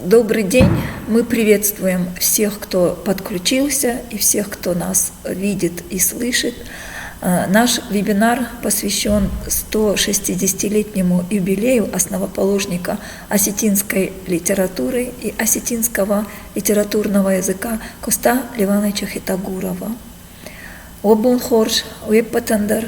Добрый день! Мы приветствуем всех, кто подключился, и всех, кто нас видит и слышит. Наш вебинар посвящен 160-летнему юбилею основоположника осетинской литературы и осетинского литературного языка Коста Ливановича Хитагурова. Обун хорш, уеппатандар,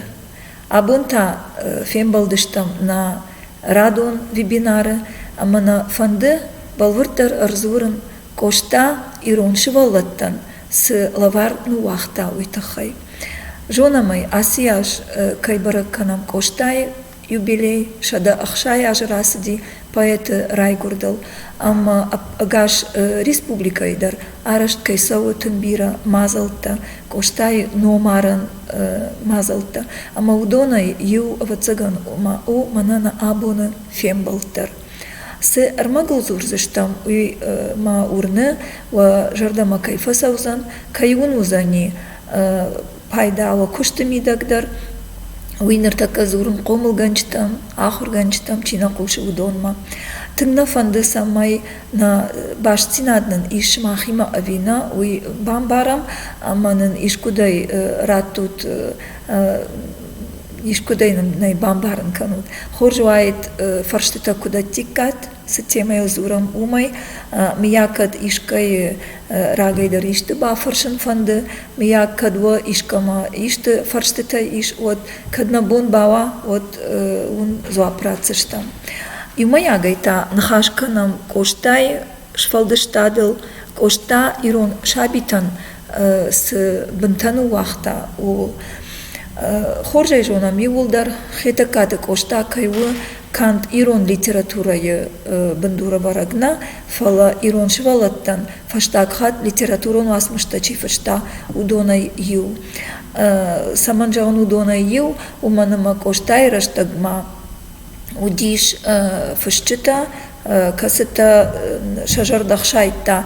абунта фембалдыштам на радон вебинары, амана фанды балвыртар арзурын кошта ирон шывалаттан с лавар нуахта уйтахай. Жонамай асияж кайбараканам коштай юбилей шада ахшай ажрасыди поэт Райгурдал, ама агаш республикайдар арашт кайсау тынбира мазалта коштай номаран мазалта, ама удонай ю авацаган ума у манана абуны фембалтар. С армагулзурзыштам уй ма урны ва жардама кайфа саузан кайун узани пайдава куштымидагдар уйныр таказурын комылганчтам ахурганчтам чина кулшы удонма тыңна фанды самай на башцинаднын иш махима авина уй бамбарам аманын ишкудай ратут ишкудай най бамбаран канут хоржуайт фарштыта куда тиккат с темой зурам умай миякад ишкай рагайдар ишты бафаршын фанды миякад во ишкама ишты фарштыта иш от кадна бун бава от ун зуапрацыштам юмая гайта нахашканам коштай шфалдыштадыл кошта ирон шабитан с бынтану вахта у хоржай жона миулдар хетакаты кошта кайвы кант ирон литературае бындура барагна фала ирон швалаттан фаштакхат литературон асмышта чифышта удонай ю саманжаун удонай ю уманама коштай раштагма удиш фышчыта касыта шажардахшайта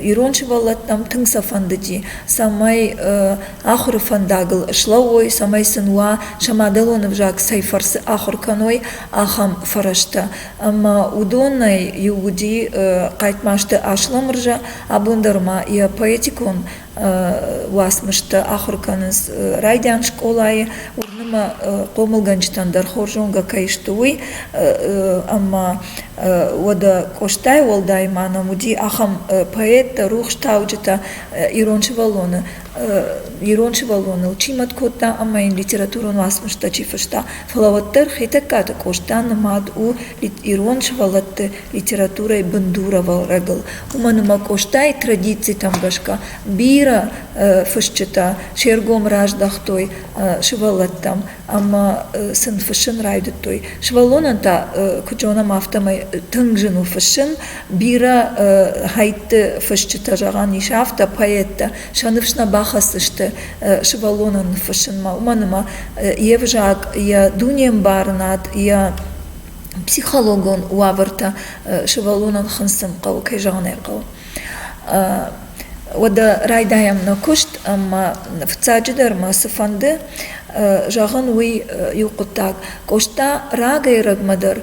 ирон швалаттам тыңса фандыди самай ахур фандагыл шлауой самай сынуа шамаделонов жак сайфарсы ахур каной ахам фарашта ама удонай югуди кайтмашты ашламыржа абундарма я поэтикон васмышты ахур каныз райдян школай урныма комылганчтан дархоржонга кайштуй ама ода коштай олдай манамуди ахам поэт рухштауджета ироншвалоны учимат кота амайн литературу васмышта чифышта фалаваттар хитаката коштан мад у ироншвалатты литературой бындуравал рагыл уманыма коштай традиции тамгашка бира фышчета шергом раждахтой швалаттам ама сын фышын райдытой швалонанта кучона мафтамай тыңжыну фышын бира хайтты фышчета жаган ишафта поэтта шаныфшна бахасышты швалонан фышынма уманыма евжак я дунем барнат я психологон уавырта швалонан хынсын кау кайжаган айкау ода райдаям на кушт ама в цаджидарма сыфанды жаган уй юкутак кошта рагай рагмадар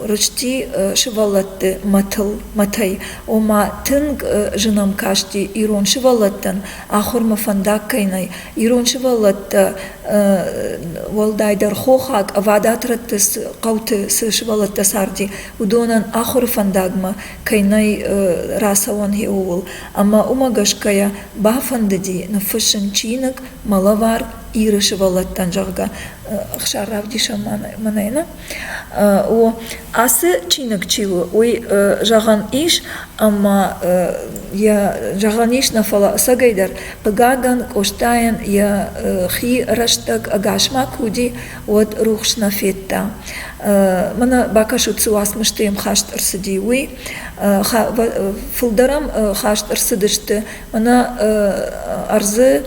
рычти шывалатты матай ома тынг жынам кашти ирон шывалаттан ахурма фандак кайнай ирон шывалатты волдайдар хохак вадатраттыс кауты сы шывалатта сарди удонан ахур фандагма кайнай расаван хеуул ама умагашкая бафандыди на фышын чинык малавар иры шывалаттан жагга ахшаравдиша манайна о асы чинык чивы ой жаган иш ама я жаган иш нафала сагайдар пагаган коштаян я хи раштак агашма куди от рухшна фетта мана бакашут суасмыштым хашт арсыди уй фулдарам хашт арсыдышты мана арзы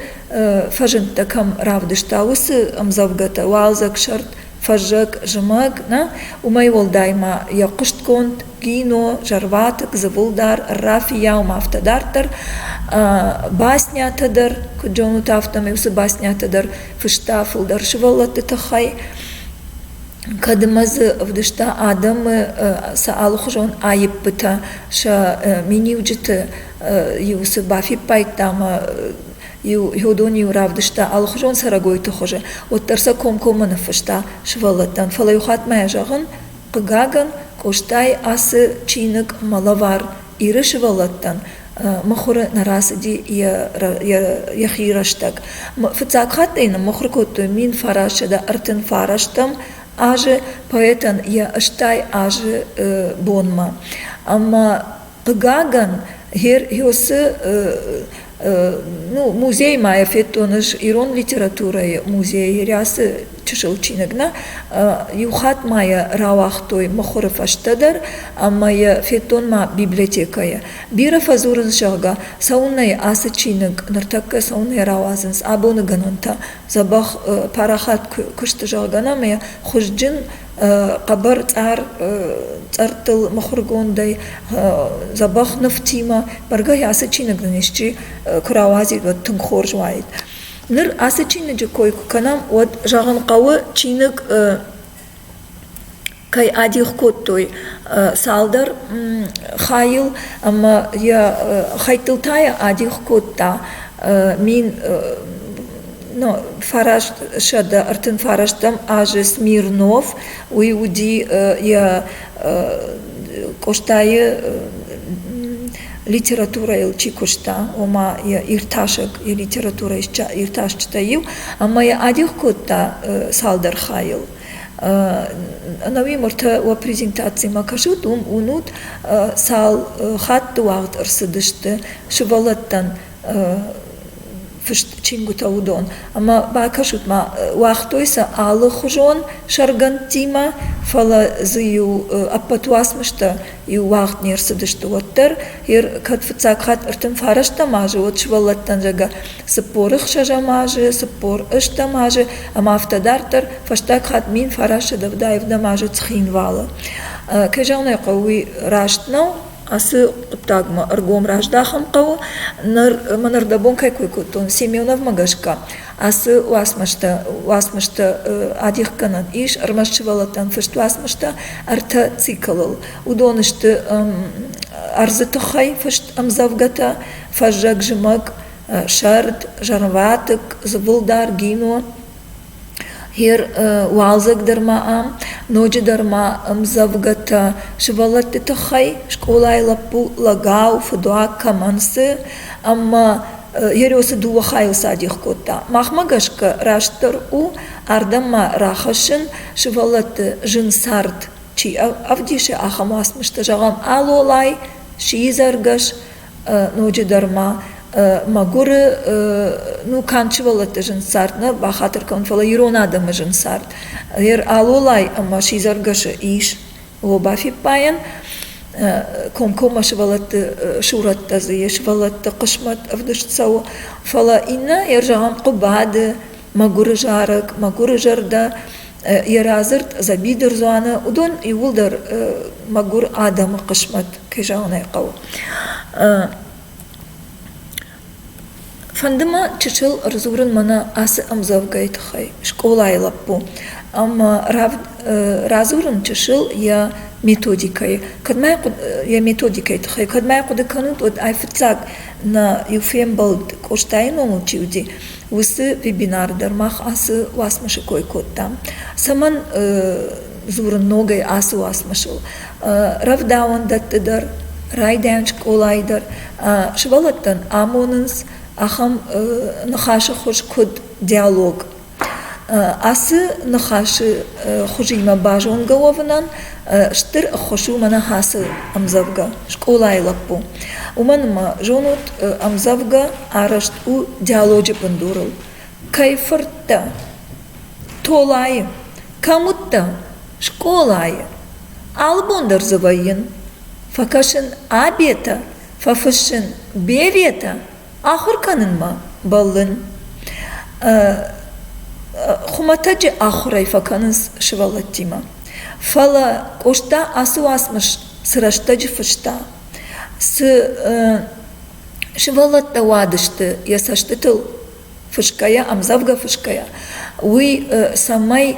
фажынта кам равдышта усы амзавгата валзак шарт фажак жымак на умай волдайма я куштконт гино жарватык завулдар рафи яум автодартар баснятадар куджону тафтаме усы баснятадар фышта фулдар шывалаты тахай Kadımazı vdışta adamı sağlıkçın ayıp bıta şa mini ucıtı yusu bafi paytama Юдони уравдышта алхужон сарагойты хоже. Оттарса комкоманы фышта швалаттан. Фалаюхат мая жағын қыгаган коштай асы чинык малавар иры швалаттан. Махуры нарасы ди яхираштак. Фыцакхат дейна махур коту мин фарашада артын фараштам аже поэтан я аштай аже бонма. Амма қыгаган хер хёсы ну, музей мая феттоныш ирон литературой музей рясы чешелчинегна юхат мая равахтой махоров аштадар а мая феттон ма библиотекая бира фазурын шага саунай асычинег нартакка саунай равазынс абоны ганонта забах парахат кышты жагана мая хужджин قبر цартыл махургондай забах нафтима барга ясычинег нешчи куравази вот тунхор жвайт ныр асычинег кой канам вот жаган кавы чинег кай адих коттой салдар хайыл ама я хайтылтая адих котта мин но фараш шада артын фараштам аже Смирнов уйуди я коштае литература илчи кошта ома я ирташек и литература ирташ читаю ама я адих котта салдар хайыл нави морта ва презентации макашут унут сал хат туагт арсыдышты швалаттан фышт чингута удон. Ама бакашут ма вахтойса алы хужон шаргантима фала зию аппатуасмышта и вахт нерсыдышты оттар ер катфыцакхат артын фарашта мажы от швалаттан жага сыпорых шажа мажы сыпор ышта мажы ама автодартар фаштакхат мин фараша давдаевда мажы цхинвалы. Кежалнай қауи раштнау асы тагма аргом раждахам кау нар манардабон кай койкотон Семенов магашка асы уасмашта адих канат иш армашчывалатан фышт уасмашта арта циклыл удонышты арзытахай фышт амзавгата фажак жмак шард жарватык завулдар гино Хер уалзак дарма ноджи дарма завгата швалат тахай школа лапу лагау фадуа камансы амма ерёсы дуа хай садих кота махмагашка раштар у ардама рахашин швалат жинсард чи авдише ахамасмышта жагам алолай шизаргаш ноджи дарма магуры ну канчывалаты жинсартна бахатыр конфала иронадамы жинсарт ер алолай ама шизаргашы иш обафи паян комкомашывалаты шураттазы ешвалаты кышмат авдышцау фала инна ер жагам кубады магуры жарык магуры жарда еразырт забидыр зуаны удон иулдар магур адамы кышмат кежаунай кау Фандыма чечил разурын мана асы амзавгайт хай школа айлаппу. Ама разурын чечил я методикой. Кадмай я методикой хай кадмай куда канут от айфцак на юфембалд коштайну учуди. Усы вебинар дармах асы васмаши кой коттам. Саман зурын ногай асы васмашил. Равдаун даттыдар райдан школайдар швалаттан амонынс Ахам нахаши хош код диалог. Асы нахаши хожима бажон говнан штыр хошу мана хасы амзавга школа айлаппу. Уманма жонут амзавга арашт у диалоги пандурал. Кайфарта толай камутта школай албондар завайен факашин абета фафашин берета آخر کنن ما بالن خماتج آخرای فکنن شوالتی ما فلا کوشتا آسو آسمش سرشتاج فشتا س شوالت وادشت یاسشتل فشکایا امزافگا فشکایا وی سامای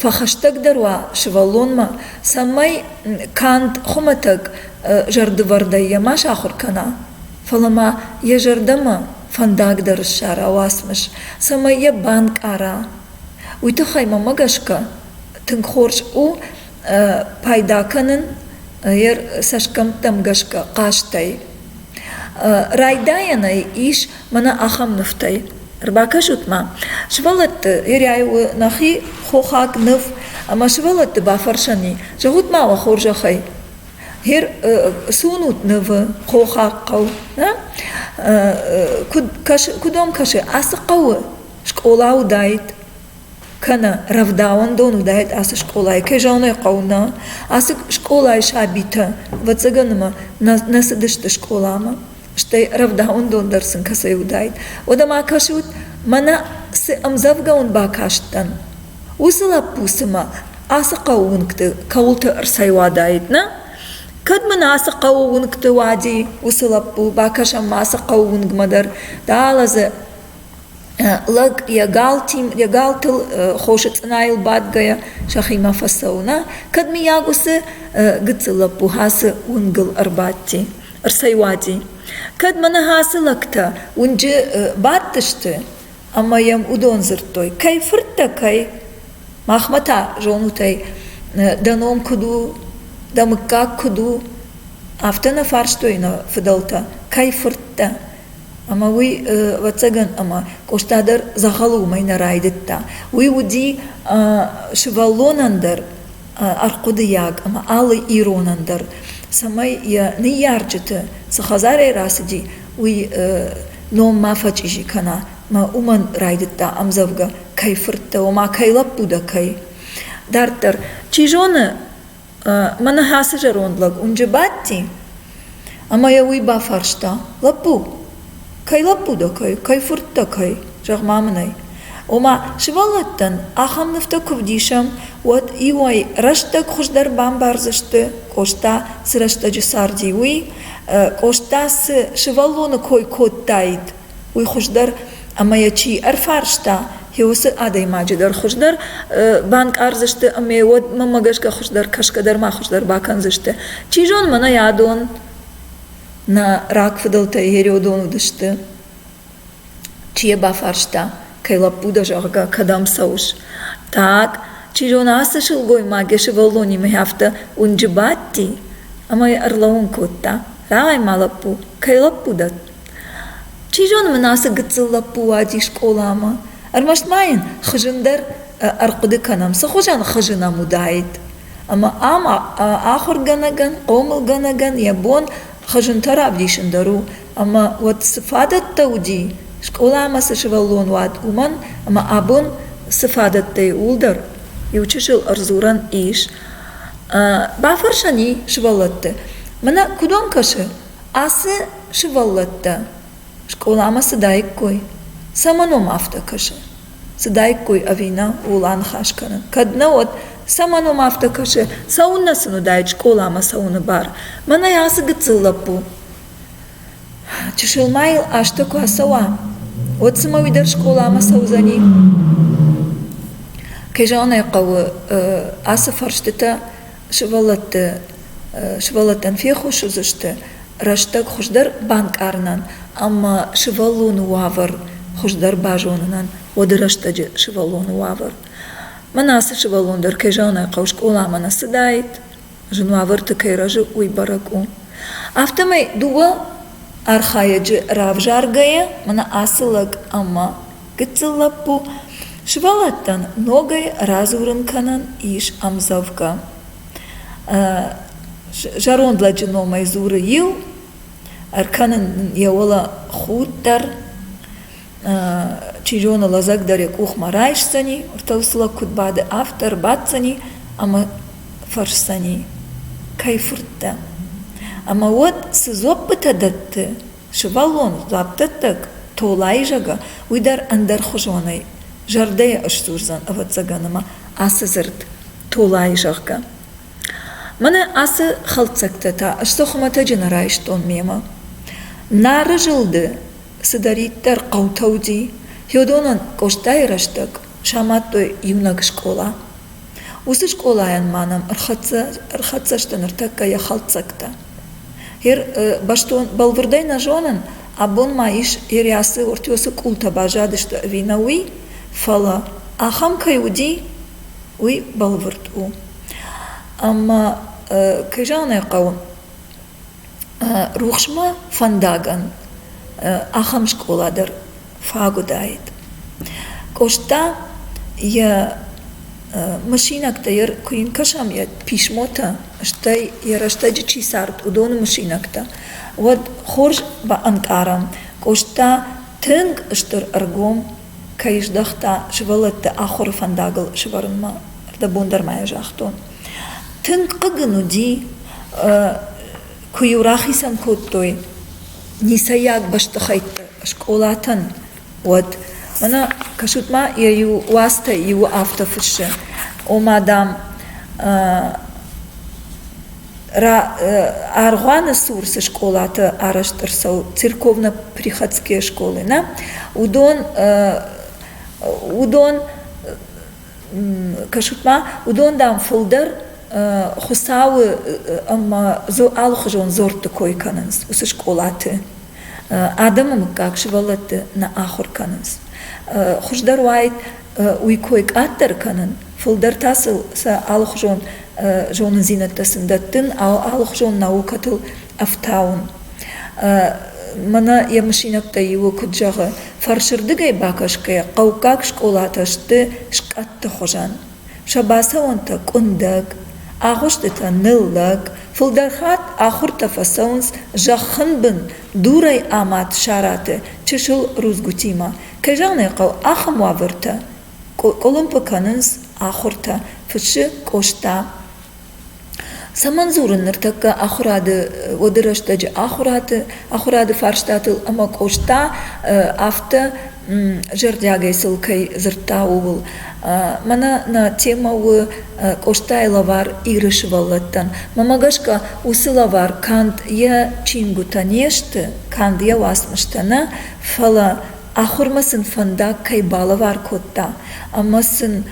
фахаштаг дарва швалонма самай кант хоматаг жардывардайяма шахуркана фалама я жардама фандаг даршара авасмыш самай я банк ара уйтахайма магашка тынхорш у пайдаканын ер сашкам тамгашка каштай райдаянай иш мана ахамнуфтай рбакашутма швалат еряю нахи хохак нуф ама швалат бафаршани жагутма ва хоржахай хер сунут нув хохак кау кудом каши асқау школау дайт кана равдаун дону дайт ас школай кежауной қауна ас школай шабита вацаганма насадышты школама штай равдаун дон дарсын касай удайт одама кашут мана се амзавгаун бакаштан усала пусыма ас қауункты каулты арсайва дайтна кадмана ас қауункты вади усала пу бакашам ас қауунгмадар далазы лаг ягалтил хошет наил бадгая шахима фасауна кадми ягусы гыцыла пухасы унгл арбатти арсайвади кадмана хасы лагта унжи баттышты амаям удон зыртой кай фырта кай махмата жонутай даном куду дамыкка куду автана фарштойна фидалта кай фырта ама уи вацаган ама коштадар захалу майна райдытта уи уди швалонандар аркудыяг ама алы иронандар самай я не ярджыты сахазаре расиди уи ном мафачижи кана ма уман райдытта амзавга кайфыртта ома кайлап буда кай дартар чижоны мана хасы жарондлаг унжы батти ама я уи бафаршта лапу кай лапуда кай фуртта кай жагмамынай ома швалаттан ахамнывта кувдишам вот ивай раштак хуждар бамбарзышты кошта сырашта жусарди уи кошта с швалоны кой коттайд уи хуждар амаячи арфаршта хеусы адай маджидар хуждар банк арзышты аме вот мамагашка хуждар кашкадар ма хуждар баканзышты чижон мана ядон на рак фидалта ерёдону дышты чие бафаршта кайлапуда жага кадам сауш так чижона асышыл гой магеши волони мехафта унжибатти амай арлаун котта рагай малапу кайлапуда чижон манасы гыцыллапу вади школама армаштмайын хыжындар аркуды канам сахожан хыжына мудайт ама ахор ганаган комыл ганаган ябон хажун тараб дишиндару ама вот сфадат тауди школа ама сашваллон вад уман ама абун сфадат тай улдар и учишил арзуран иш бафаршани швалатты мана кудон каши асы швалатта школа ама садайк кой саманом афта каши садайк кой авина улан хашкана кадна вот саманом афта каши сауна сыну дайт школа ама сауна бар мана ясы гыцыллапу чешилмайл аштаку асава вот самавидар школа ама саузани кежана кавы асы фарштыта швалаттан феху шузышты раштак хуждар банк арнан ама швалун вавар хуждар бажонынан одыраштаджы швалун вавар манасы швалундар кежана кав школа ама насыдайт жунвавыр тыкайражы уйбараку автомай дуа архаяджы равжаргая мана асылак ама гыцыллапу швалаттан ногай разурынканан иш амзавка жарондладжы номай зуры ил арканын яола хуттар чижона лазагдаре кухма райшсани уртаусыла кутбады автор батсани ама фаршсани кайфуртта ама вот сызоппыта датты швалон заптаттак толай жага уйдар андар хужонай жардая ашсурзан аватсаганама асы зырт толай жагга мана асы халтсактата аштохумата женарайштон мема нары жылды сыдариттар қаутауди хёдонан коштай раштак шаматтой юнак школа Усы школаян манам рхатсаштан ртакка я халцакта. Хер баштон балвырдай на жонан, абон маиш ириасы ортиосы култа бажадышта винауи, фала ахам каюди уи балвырд у. Amma kajana qaw ruxma fandagan axam shkolader fagudait koshta ya машинакта яр куин кашам я пишмота штай яраштай чисарт удон машинакта вот хорж ба анкарам кошта тынг штыр аргом кайждахта швалатта ахор фандагл шварма да бондар мая жахтон тынг қыгынуди куюрахисан коттой нисаяк баштахайт школатан вот мана кашутма ю васта ю автофише о мадам аргуана сурсы школата араштырсау церковно-приходские школы на удон кашутма удон дам фулдер хусауы ама зо алхжон зор такой кананс усы школаты адамам как швалаты на ахор кананс хуждар вайт уйкойк аттар канан фулдар тасыл са алхжон жонын зинаттасындаттын алхжон наукатыл афтаун мана я машинакта его куджага фаршырдыгай бакашкая каукак школаташты шкатты хожан шабаса онта кундак агоштыта ныллак фулдархат ахурта фасаунс жахынбын дурай амат шараты чешыл рузгутима кайжаны кау ахам вавырта колумпа канынс ахурта фыши кошта саманзурын ныртакка ахурады одырыштаджы ахурады фарштатыл ама кошта афта жердягай сылкай зырта увыл мана на темауы коштай лавар ирышывалаттан мамагашка усы лавар канд я чингута нешты канд я васмыштана фала ахурмасын фанда кайбалавар котта амасын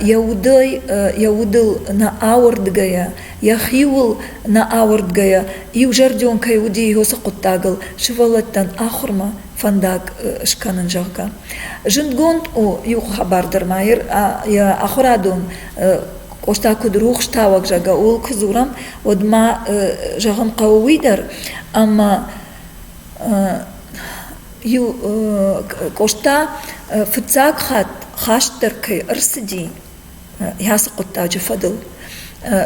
яудыл на аурдгая яхиул на аурдгая и ужардион кайуди йоса коттагыл шывалаттан ахурма фандак шканын жагга жындгон о юх хабардар майыр я ахурадон кошта кудрух штавак жага ол кызурам одма жагам кауидар ама ю кошта фцак хат хаштар кай арсиди яс коттажы фадыл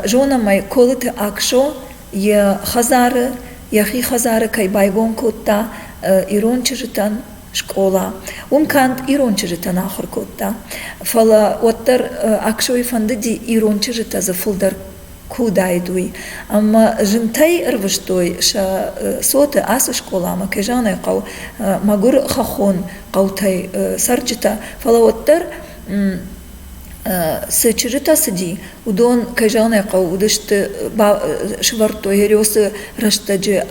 жона май колыты акшо я хазары яхи хазары кай байгон котта ирончыжытан школа умкант ирончыжытан ахыр котта фала оттар акшо ифандыди ирончыжыта за фулдар кудайдуй amma жынтай ырвыштой ша соты асы школама кежанай кау магур хахон каутай сарчита фалавоттар сычырыта сыди удон кежанай кау удышты швартой ерёсы раштаджи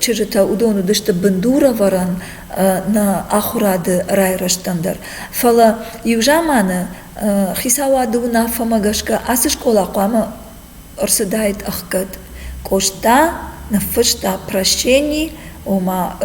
чырыта удон удышты бындура варан на ахурады рай раштандар фала южаманы хисаваду нафамагашка асы школа куама орсадает ахкат кошта нафышта прощений ома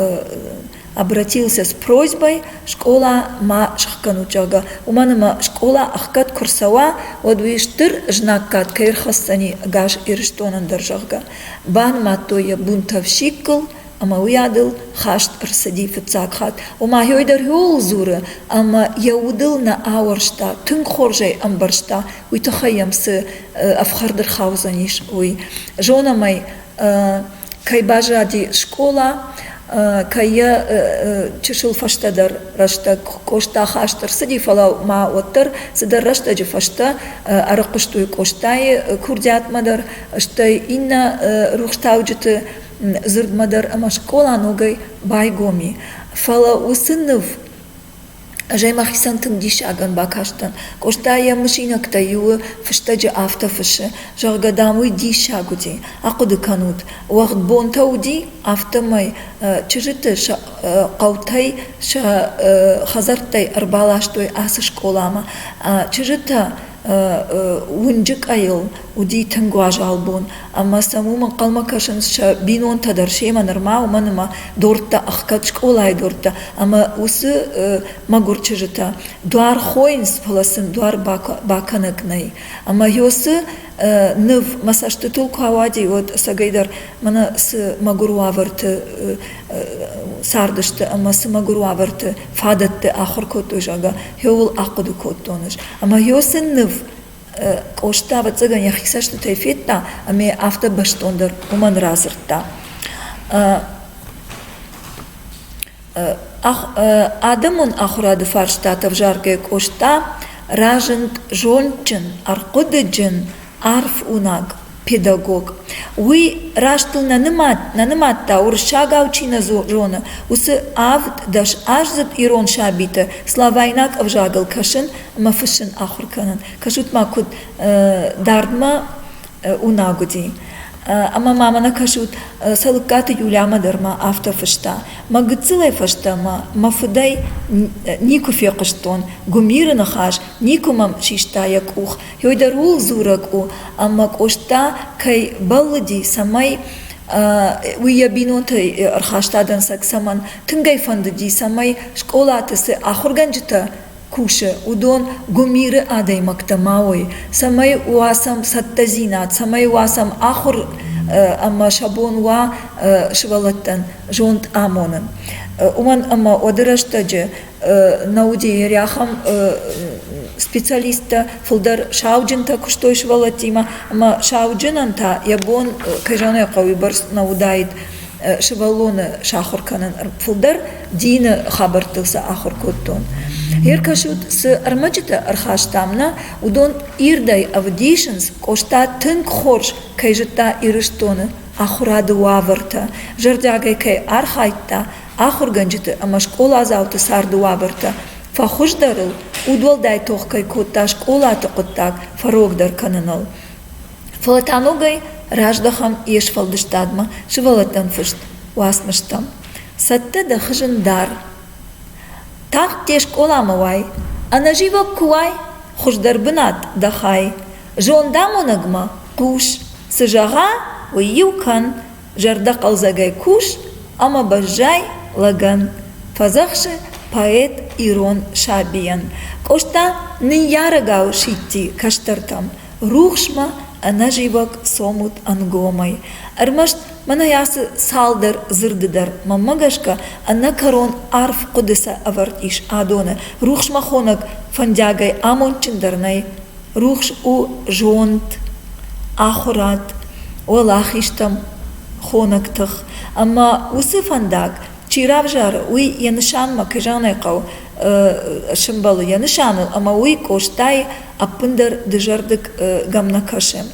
обратился с просьбой школа ма шахканучага уманама школа ахкат курсава одвиштыр жнаккат кайрхастани гаш ирштонан держага бан матоя бунтовщикл ама уядыл хашт арсади фицакхат ома хойдар хол зуры ама яудыл на ауршта тун хоржай амбаршта уйтахаямсы афхардыр хаузаниш уй жона май кайбажади школа кая чешил фаштадар рашта кошта хаштар сади фала ма оттар садар рашта же фашта аракуштуй коштай курдят мадар штай инна рухтауджты зырдмадар ама школа ногай байгоми фала усыннов жаймахисан тыңдиш аган бакаштан кошта я машинакта ю фыштаджи автофышы жаргадамуй дишагуди акуды канут уақыт бонтауди автомай чыжыты қаутай хазартай арбалаштой асы школама чыжыта унжик айыл уди тангуаж албун ама самума қалма кашынша бинон тадар шема норма уманыма дорта ахкачк олай дорта ама усы магурчыжыта дуар хойнс паласын дуар баканыкнай ама йосы ныв масашты толку авади вот сагайдар мана с магуруаварты сардышты ама с магуруаварты фадатты ахыр котужага йовул ақыды коттоныш ама йосы ныв кошта вацага яхисашты тайфетта аме авто баштондыр уман разыртта адамон ахурады фарштата в жарге кошта ражент жончын арқудыджын арф унаг педагог. Уи раштыл наныматта уршага учина жона. Усы авд даш ажзат ирон шабита. Славайнак авжагал кашын мафышын ахурканан. Кашут макут дардма унагуди. Ама мамана кашут салыкаты юляма дарма автофышта. Магыцылай фаштама мафудай нику феқыштон. Гумиры нахаш никумам шиштаяк ух. Йойдарул зурак у. Ама кошта кай баллади самай уябиноты архаштадан саксаман. Тынгай фандыди самай школатысы ахурганжыта. Куше, удон гумиры адай мактамауи, самай уасам саттазинат, самай уасам ахур ама шабон уа швалаттан, жонт амонан. Уман ама одыраштаджи науди яряхам специалиста фулдар шауджинта куштой швалатима, ама шауджинанта ябон кайжаны қауибарс наудайд швалоны шахурканан фулдар дина хабартылса ахур коттон. Еркашут с армаджита архаштамна удон ирдай авдишенс кошта тынк хорш кайжита ирыштоны ахурады уаварта жардягай кай архайтта ахурганджита ама школа азауты сарды уаварта фахушдарыл удвалдай тохкай котта школаты коттак фарогдар кананал фалатанугай раждахам ешфалдыштадма шивалатан фышт уасмыштам сатты да хыжындар Так теш коламавай, а наживо куай, хуждарбынат дахай. Жондамонагма куш, сажага уюкан, жардак алзагай куш, ама бажай лаган. Фазахше поэт Ирон Шабиян. Кошта ниярагау шитти каштартам, рухшма, а наживок сомут ангомай. Армашт Мана ясы салдар зырдыдар маммагашка, анна карон арф кудыса авартиш адоны. Рухш махонак фандягай амончындарнай. Рухш у жонт, ахурат, олахиштам хонактых. Ама усы фандаг, чиравжар, уй янышанма кыжанай кау шымбалы янышаныл, ама уй коштай апындар дыжардык гамнакашем.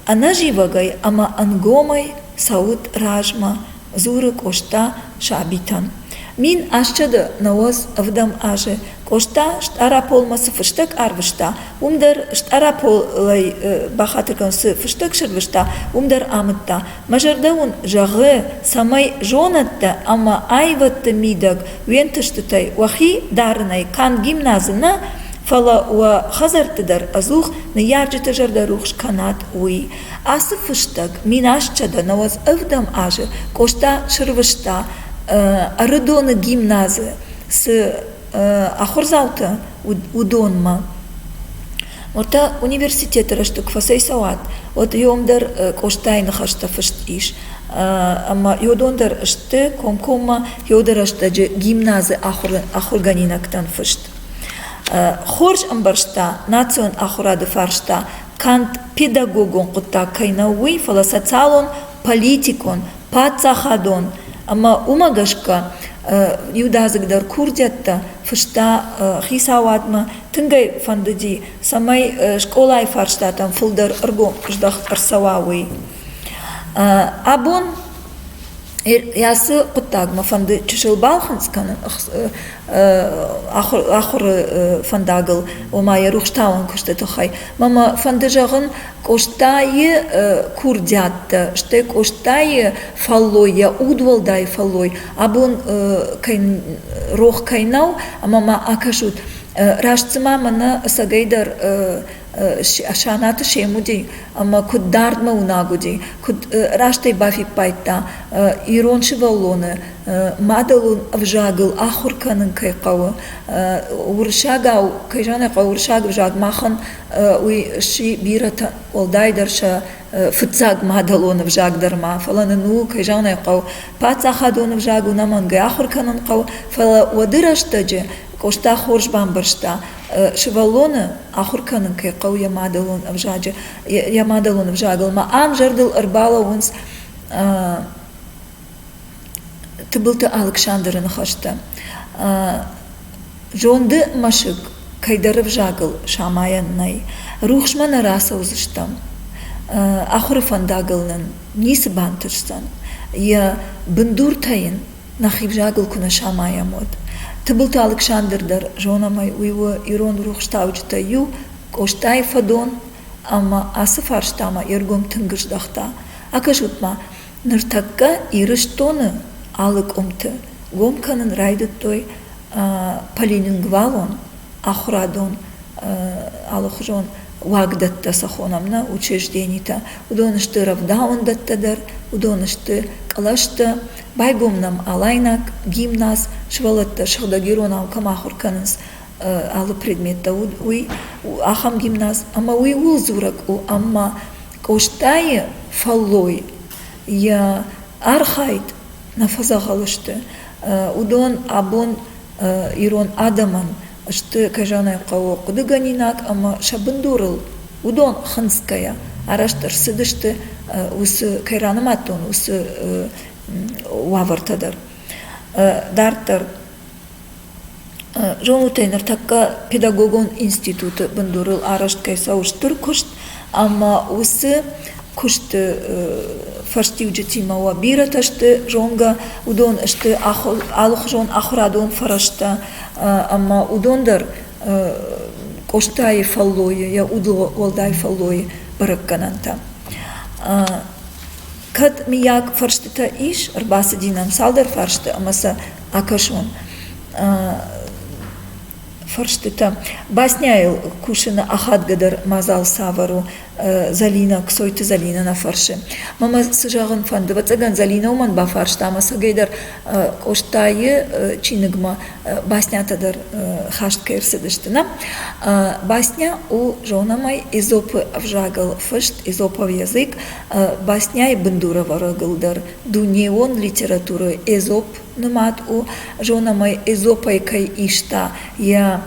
Она живагай, ама ангомай саут ражма, зуры кошта шабитан. Мин ашчады навоз авдам аже, кошта штарапол-масы фыштак арвышта, умдар штараполай бахатыркансы фыштак шырвышта, умдар амытта. Мажардаун жағы самай жонатта, ама айватты мидаг, вентыштытай, вахи дарынай кан гимназына, Фала уа хазартыдар азух на ярджита жардарухш канат уи. Асы фыштак минашчада наваз авдам аже кошта шырвышта арыдоны гимназы с ахурзаута удонма. Орта университет раштук фасай сауат. Вот йомдар коштайны хашта фышт иш. Ама йодондар шты комкома йодарашта гимназы ахурганинактан фышт. Хорш амбаршта, национ ахурады фаршта, кант педагогон кутта кайнауи, фаласацалон политикон, пацахадон. Ама умагашка юдазыгдар курдятта, фышта хисавадма, тынгай фандыди, самай школай фаршта, там фулдар аргон, ждах арсавауи. Абон ясы куттагма фанды чешилбалхансканы ахур фандагыл омая рухштауан кушты тухай. Мама фанды жағын коштайы курдятты, шты коштайы фаллой, удвалдай фаллой. Абон рох кайнау, мама акашут Рашцыма мана сагайдар шаната шемуди, ама куд дардма унагуди, куд раштай бафи пайта, ирон шивалоны, мадалун вжагыл, ахурканын кайқавы, уршагау, кайжанайқа уршаг вжаг махан, уй ши бирата олдайдарша фыцаг мадалон вжагдарма, фаланы ну кайжанайқау, пацахадон вжагу намангай ахурканын қау, фала вадыраштаджи, кошта хорж бамбаршта, шивалоны ахурканын кайқау ямадалон вжаджи, ямадалон вжагылма, ам жардыл арбала унс, тыбылты Александрын хашта. Жонды машык, кайдары вжагыл шамаяннай, рухшмана раса узыштам, ахуры фандагылнын, нисы бантышсан, я бындур тайын, нахи вжагыл куна шамаямод. Тыбылты Александрдар жонамай уйва ирон рухштаучта ю, коштай фадон, ама асы фарштама ергом тынгыждахта. Акашутма, ныртакка ирыштоны алык омты, гомканын райдыттой палинин гвалон, ахурадон, алыхжон вагдатта сахонамна учрежденита, удонышты равдаун даттадар, удонышты калашты, байгомнам алайнак, гимназ, швалатта шхдагирон алкам ахурканынс алы предметта уй ахам гимназ, ама уй улзурак, ама коштайы фаллой, я архайт, нафазахалышты, удон абон ирон адаман, что кажанай кого кудыганинак, ама шабындурыл, удон ханская, араштар сыдышты усы кайранаматон, усы уавартадар. Дартар жонутайнар такка педагогон институты бындурыл арашт кайса уштыр кушт, ама усы кушты фарштиуджи тимауа бираташты жонга удон ашты алых жон ахурадон фарашта, ама удондар коштай фаллойы, я удло олдай фаллойы бараккананта. Кад мияк фарштыта иш, арбасы динам салдар фаршты, амаса акашон. Фарштыта басняйл кушина ахадгадар мазал савару залина ксойты залина на фарше. Мама сыжагын фанды вацаган залина уман ба фаршта, ама сагайдар коштайы чиныгма баснятадар хашт кайрсыдыштына. Басня у жонамай изопы авжагал фышт, изопов язык, басняй бындура варагылдар, дунеон литературы изоп нымат у жонамай изопай кай ишта, я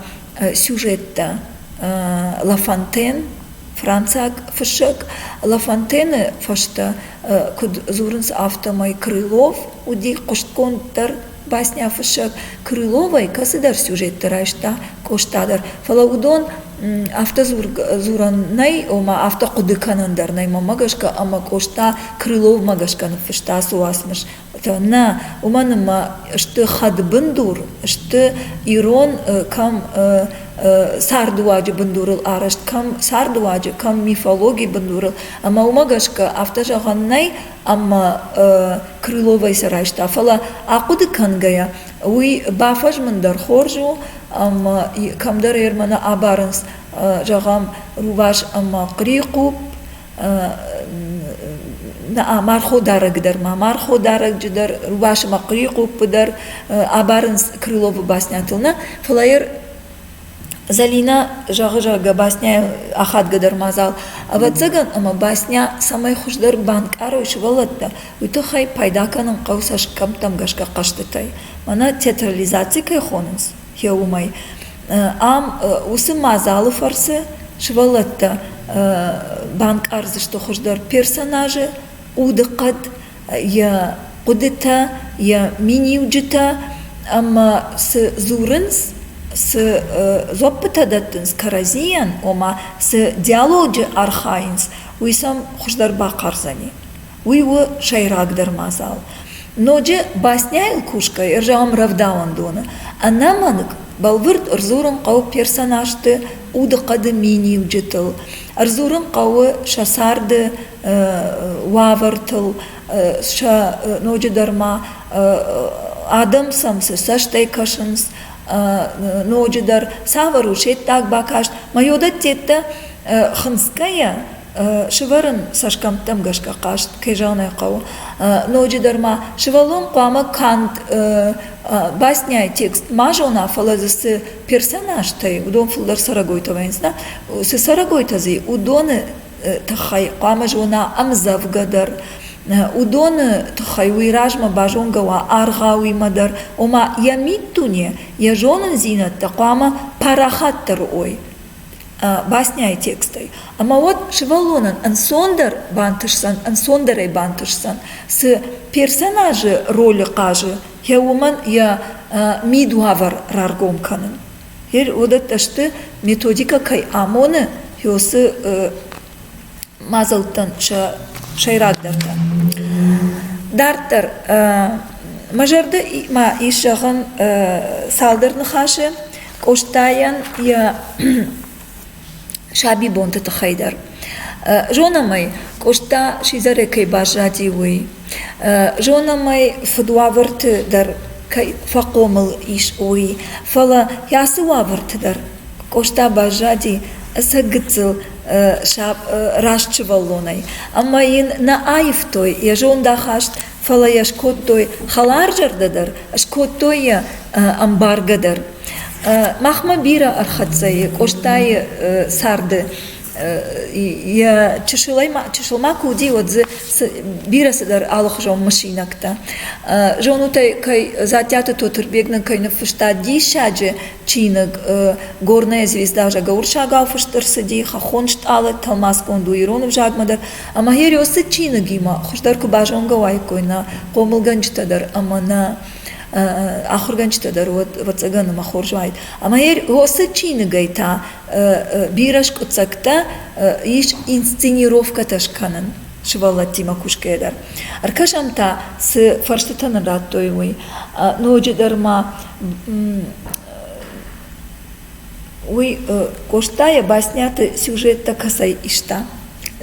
сюжетта Ла Фонтен, Францак фышык, Ла Фонтены фашта куд зурынс автомай Крылов, уди коштконтар басня фышык, Крыловай касыдар сюжеттар айшта коштадар. Фалаудон автозураннай, ома автокудыканандарнай мамагашка, ама кошта Крылов магашканы фышта суасмыш. На уманыма что хадбындур, что ирон кам сардуаджи бындурыл арашт, кам сардуаджи, кам мифологии бындурыл, ама умагашка автожаганнай, ама Крыловай сарайшта, фала акуды кангая, уй бафажмандар хоржу, ама камдар ермана абарынс, жагам руваш ама крикуп, мархо дарагдар, мархо дарагдар, руваш ама крикуп дар, абарынс Крыловы баснятылна, фалайер залина жага басня ахадгадар мазал, авацаган ама басня самай хуждар банк аройш валатта, утахай пайдаканын каусаш камтам гашка каштытай. Мана театрализация кайхонынс, хеумай. Ам усы мазалы фарсы швалатта банк арзы что хуждар персонажи, удыкат, я кудыта, я миниуджита, ама с зурынс, с зоппытадаттынс каразиян, ома с диалоги архаинс, уйсам хуждар бақарзани, уйвы шайрагдар мазал. Ноджи басняйл кушка, иржам равдаван дона, а наманык балвырт арзурын қау персонажды удықады миниуджитыл, арзурын қауы шасарды вавартыл, ша ноджи дарма адам самсы саштай кашынс, ноджидар саварушет так бакашт майода тетта ханская шеварен сашкам там гашка кашт кежана кау ноджидарма шевалон кама кант басня текст мажона фалазысы персонаж тай удон фулдар сарагойта венсна се сарагойтази удоны тахай кама жона амзавгадар удоны тахай уиражма бажонгава аргауи мадар ома ямиттуне яжонын зинат тақама парахаттар ой басняй текстой. Ама вот шевалонан ансондер бантышсан, ансондерей бантышсан с персонажи роли кажы я уман я мидуавар раргом канын. Ер одат ташты методика кай амоны йосы мазалтан шайраддарда. Дартар мажарды ма ишаган салдырны хашы коштаян я шаби бонта тахайдар. Жона май кошта шизаре кай бажади уи. Жона май фдуаварты дар кай факомал иш уи. Фала ясы ваварты дар кошта бажади сагцл шаб рашчываллонай. Ама ин на айфтой я жонда хашт фала яшкоттой халаржардадар ашкоттой я амбаргадар. Махма бира архатсай коштай сарды я чешилма куди отзе бира садар алох жон машинакта жонутай кай затята тотырбегна кай на фышта дишаджи чинаг горная звезда жага уршага фыштыр сади хахоншт алы талмас конду иронов жагмадар ама хериосы чинагима хуштар кубажонга вайкойна комылганчтадар амана ахурганчтадар вот цагана махоржвайт ама хер осы чинагайта бираш куцакта иш инсценировка ташканан швалати макушкедар аркашамта с фарштатан раттойуй ноджидарма уй коштая баснята сюжетта касай ишта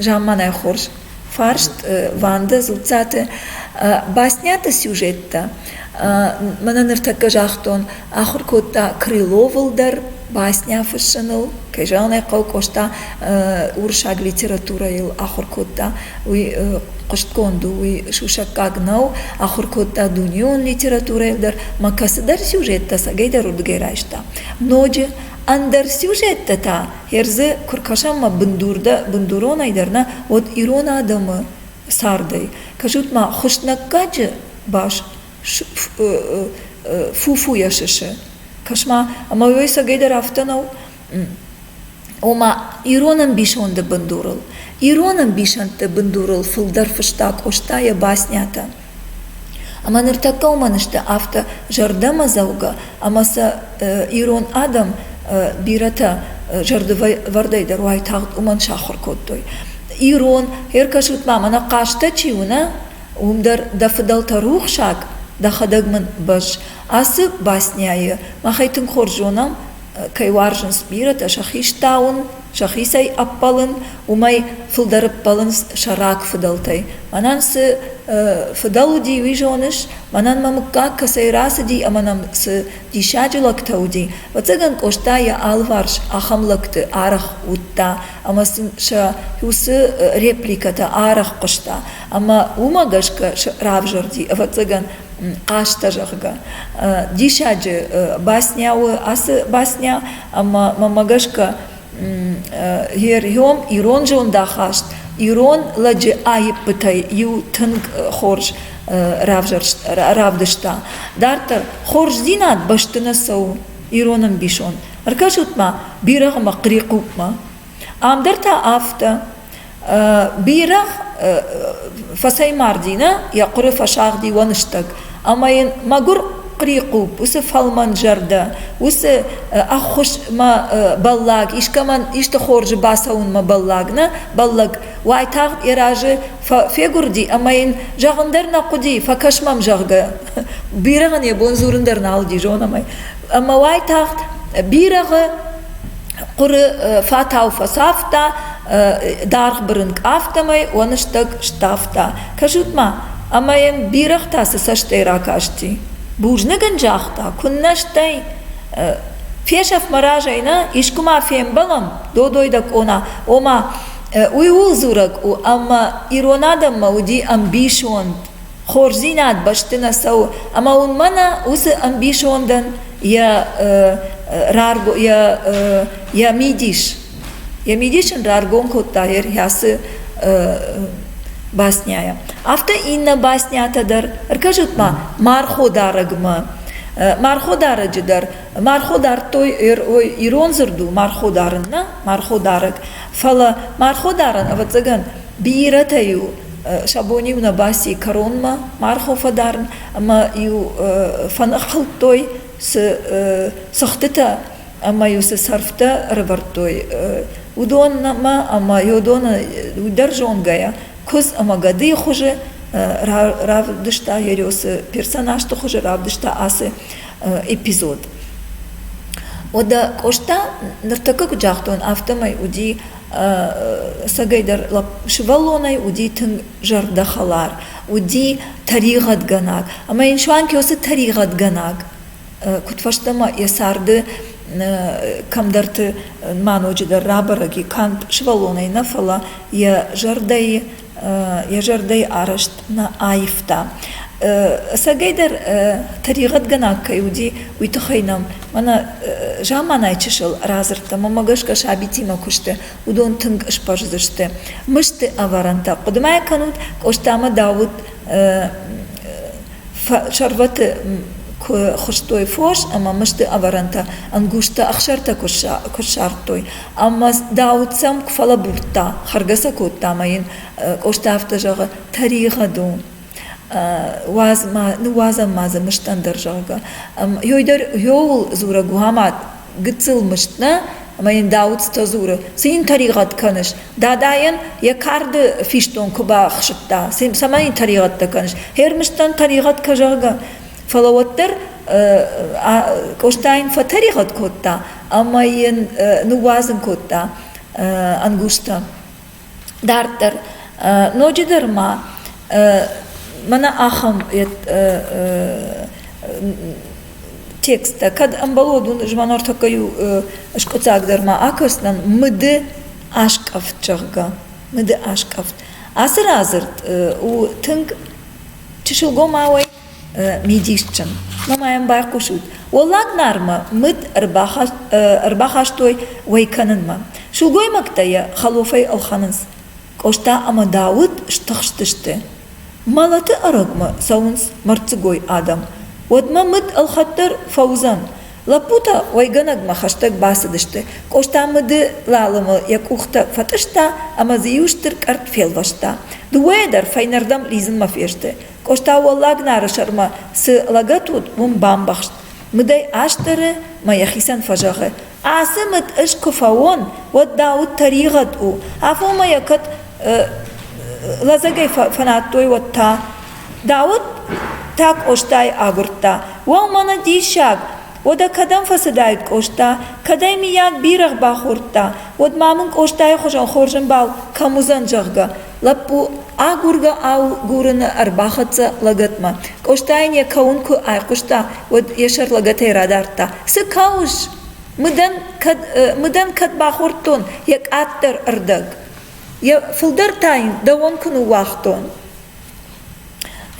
жамманай хорш фаршт ванда зулцаты баснята сюжетта мананыртака жахтон ахуркотта крыловылдар басня фышыныл кежаны кау кошта уршаг литература ил ахуркотта уй коштконду уй шушакагнау ахуркотта дуньон литература илдар макасыдар сюжетта сагайдар урдгерайшта ноджи андар сюжетта та херзы куркашамма бындурон айдарна от ирон адамы сардай кажутма хушнаккаджы баш фуфу яшышы кашма ама ойса гейдер автонау ома иронам бишонды бындурыл иронам бишонды бындурыл фылдар фыштак оштая баснята ама ныртакка оманышты авто жардама зауга амаса ирон адам бирата жарды вардайдар уай тағыт уман шахыр коттой ирон еркашутма мана қашта чиуна умдар дафыдалта рухшак дахадагман баш асы басняйы махайтын хоржонам кайваржын спирата шахиштаун шахисай аппалын умай фылдарып балын шарак фыдалтай манан сы фыдалу ди вижоныш манан мамыкка касайрасы ди аманам сы дишаджылак тауди вацаган коштая алварш ахамлыкты арах утта амасын ша юсы репликата арах кошта ама умагашка равжарди вацаган қашта жағыға. Дишаджы басняуы, асы басня, ама мамагашка ерьем ирон жон дахашт. Ирон ладжы айып бытай, ю тынг хорж равдышта. Дартар хорж динат баштына сау ироным бишон. Аркашутма бирағыма қриқупма. Амдарта афта бирах фасаймардина я қуры фашағди ваныштаг. Амайын магур қриқуп, усы фалман жарда, усы ахуш ма баллаг, ишкаман ишта хоржы басауын ма баллагна, баллаг вайтағд иражы фегурди, амайын жағындарна қуди, факашмам жағға. Бирағын е бонзурындарна алди жон амай. Ама вайтағд бирағы қуры фатау фасафта, дарх бірінг автамай, оныштаг штафта. Кажутма, амайын бирақтасы саштайра кашти. Бужны ганжахта, куннаштай, Фешав маражайна ишкума фем балам додойдак она ома уйул зурак у амма иронадам мауди амбишон хорзинат баштина сау ама он мана ус амбишондан я рарго я мидишен раргон коттайр ясы басняя авто инна баснятадар аркажутма марходарагма марходарыжыдар марходар той иронзырду марходарынна марходарык фала марходарын аватсаган биратаю шабонивна баси коронма мархофадарын ама ю фанахл той с сахтета ама ю с сарфта рвартой удонма ама йодона удержонгая кус ама гады хуже равдышта ерёсы персонаж то хуже равдышта асы эпизод. Ода кошта нартака куджахтон автомай уди сагайдар швалонай уди тын жардахалар уди таригат ганаг ама иншуан кёсы таригат ганаг кутфаштама ясарды камдарты маножидар рабараги кант швалонай нафала я жардай арашт на айфта. Сагайдар таригат ганак каюди уйтахайнам мана жаманай чешел разырта мамагашка шабитима куште удон тынг ышпаждышты мышты аваранта кудмая канут коштама Давуд шарваты хоштой фош ама мышты аваранта ангушта ахшарта кошартой ама Давуд сам кфала бурта харгаса котта майин коштафта жага таригаду вазам маза мыштан держага йойдар йол зура гуамат гыцыл мыштна майин Давуд ста зура син таригат каныш дадайын якарды фиштон куба хшытта син самайин таригатта каныш хер мыштан таригат кажага фалаваттар коштайн фа таригат котта амайин вазын котта ангушта дартар ножидерма мана ахам текста кад амбалодун жманор такаю шкоцагдерма акаснан мыды ашкафчага мыды ашкафт асыразырт у тынг чешилгомауай мидишчан мамаям байкушут олагнарма мыд арбахаштой вайканынма шулгой мактая халофай алханынс кошта ама Давуд штахштышты малаты арагма саунс марцыгой адам одма мыд алхаттар фаузан лапута вайганагма хаштаг басыдышты кошта мыды лалымы якухта фатышта ама зиюштыр картфел вашта дуэдар файнардам ризын мафешты кошта олагнары шарма сы лагатут мумбамбахшт мыдай аштары маяхисан фажахы асы мыд ышкуфаон вот Давуд таригат у афома якат лазагай фанаттой вот та Давуд так оштай агурта вон мана дишак ода кадам фасадает кошта кадай мияк бирах бахурта вот мамын оштай хожан хоржан бал камузан жагга лапу агурга ау гурына арбахатса лагатма коштайн я каунку айкушта вот яшар лагатай радарта сы кауш мыдан кад бахуртон як аттар ырдаг я фулдар тайн давон куну вахтон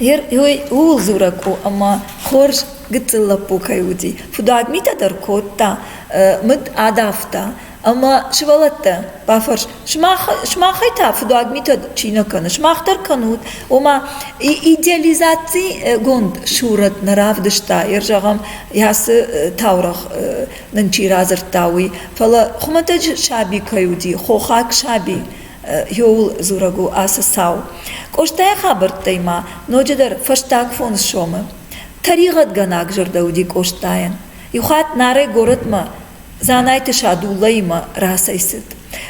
Йой улзураку ама хорж гыцыллапу каюди фудаг митадар котта мыд адафта ама швалатта бафарш шмахайта фудаг митад чинакана шмахтар канут ома идеализации гонд шурат наравдышта ержагам ясы таурах нанчи разыртауи фала хуматаж шаби каюди хохак шаби йол зурагу асасау коштая хабырттайма ножидар фаштак фон шомы таригат ганак жырдауди коштаян юхат наре городма занайты шадулайма расайсыт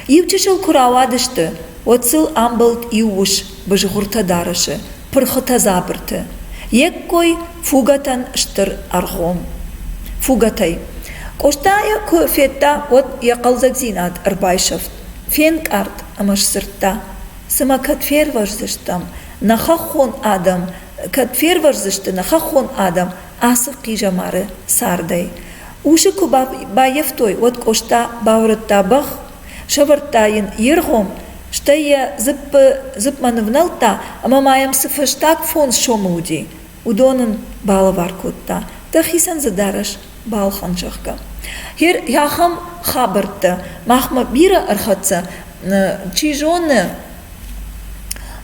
ивчишыл куравадышты отсыл амбалт иуш быжгурта дарышы пырхыта забырты еккой фугатан штыр архом фугатай коштая кофетта от якалзакзинат арбайшафт фен карт амаш сыртта сыма катфер варзыштам нахахон адам катфер варзышты нахахон адам асық қижамары сардай Уши кубаевтой, вот кошта баураттабах, шавартайын ергом, что я зыпманывналта, ама маям сыфаштак фон шомуди, удонын балаваркутта, да хисан задараш балханжахка. Хер яхам хабарта, махма бира архатса, чижоны,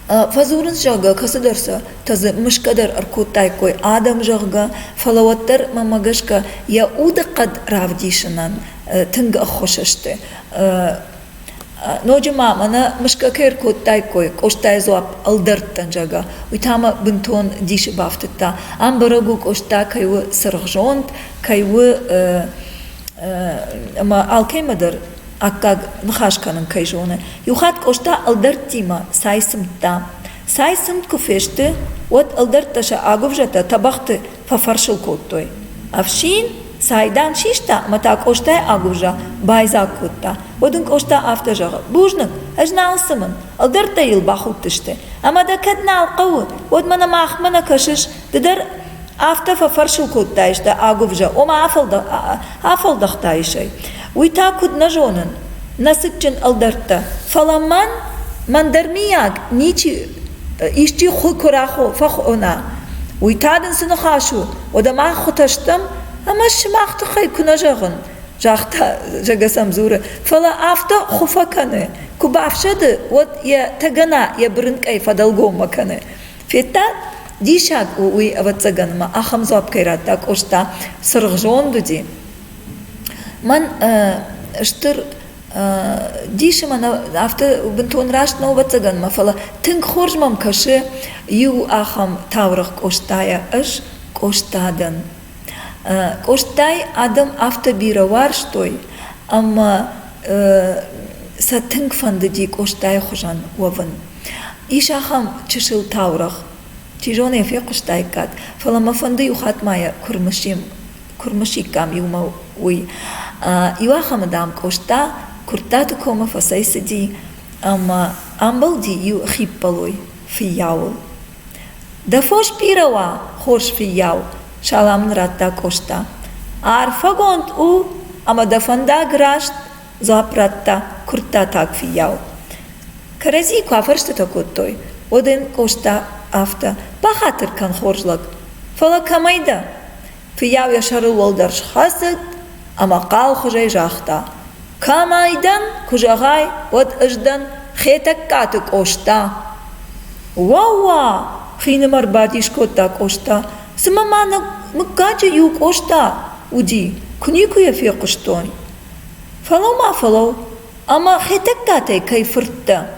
фазурын жага касыдарса, тазы мышкадар аркутайкой адам жага, фалаваттар мамагашка, я удақад равдишынан, тынга хошашты. Ноджима мана мышкакер кутайкой, коштай зуап алдарттан жага, уйтама бинтон диши бафтыта, амбарагу кошта кайвы сырғжонт, кайвы алкеймадар, аккаг нхашканын кайжоны. Юхат кошта алдартима сайсымта. Сайсымт куфешты, вот алдарташа агувжата табахты фафаршыл коттой. Авшин сайдан шишта, мата коштай агувжа байзак котта. Одын кошта автожага. Бужнық, ажналсымын, алдарта ил бахуттышты. Амада каднал қауы, вот мана махмана кашыш, дыдар авто фафаршыл коттайшты агувжа, ома афалдақтайшай. Уйта куднажонын, насыкчын алдарта. Фаламан мандармияг, ничи ишчи хукураху фахона. Уйтадын сыны хашу, одама хуташтым, ама шымақты хай кунажағын. Жақта жагасам зуры. Фала авто хуфаканы. Кубавшады, вот я тагана, я брынкай фадалгом маканы. Фета дишаг уй аватсаганма, ахам зуап кайратта кошта сырғжон дуди. Ман штыр диши мана авто бинтон рашт новатсаган мафала тынг хоржмам каши ю ахам таврах коштая аш коштадан. Коштай адам авто биравар штой, ама са тынг фандыди коштай хожан ваван. Иш ахам чешил таврах, чижон ефе коштай кат, фала мафанды юхат мая курмашикам юма уй. Иуахам дам кошта, куртату кома фасайсади, ама амбалди ю хиппалой фияул. Да фош пирава хош фияу, шалам нратта кошта. Арфагонт у, ама да фанда грашт, запратта курта так фияу. Карази куафаршта такоттой, один кошта авто, пахатыр кан хоржлак. Фала камайда, фияу яшару волдарш хасад, ама қал хужай жақта. Камайдан кужағай от ыждан хетаккаты кошта. Уауа, хинымар бадиш котта кошта. Сымаманы мыккачы ю кошта. Уди, күнекуя фе коштой. Фалау, ама хетаккаты кайфыртта.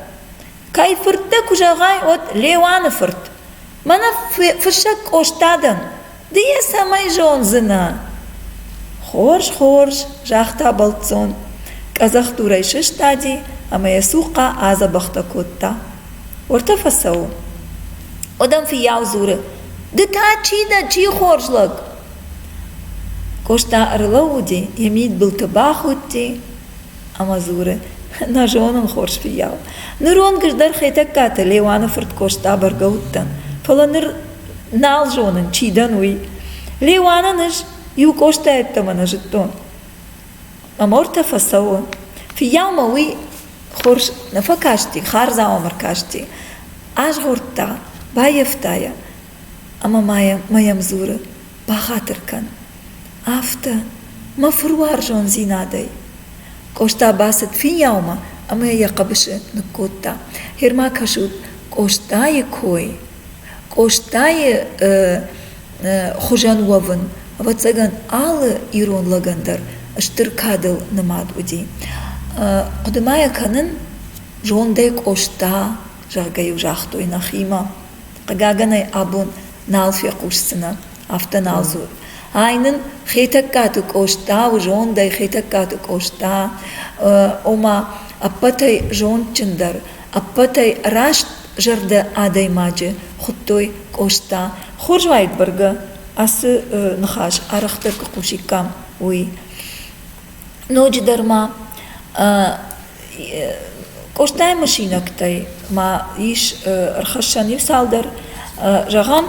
Кайфыртта кужағай от леваны фырт. Мана фыршак коштадан. Дия самай жонзына. Хорш, жахта балтсон. Казах турайшы штади, ама ясуqa аза бахта котта. Орта фасау. Одан фияу зуры. Дыта чи хоржлык. Кошта арлауди, ямид был табахутти, ама зуры. На жонын хорш фияу. Нырон гыждар хайтаккаты, леваны фырт кошта баргауттан. Фаланыр нал жонын, чидан уй. Леваныныш ю кошта ettамана жыттон. Аморта фасау. Фияу мауи хорш нафакашти, харза омаркашти. Аж горта, байефтая. Ама маям зуры, бахатыркан. Афта, мафруар жон зинадай. Кошта басат фияума, ама яқабышы ныкотта. Херма кашут, коштае кой. Коштае хужан вавын. Ватсаган алы ирон лагандар, штыр кадыл намад уди. Кудымая канын жондай кошта жагаю жахтой нахима. Кагаганай абун налфе кушсына, афта налзу. Айнын хетаккаты кошта, жондай хетаккаты кошта. Ома аппатай жончындар, аппатай рашт жарды адай маджы, хуттой кошта. Хоржвайт барга. Асы нахаш арахтар кушикам уй. Ночь дарма коштай машинактай ма иш архашани салдар жагам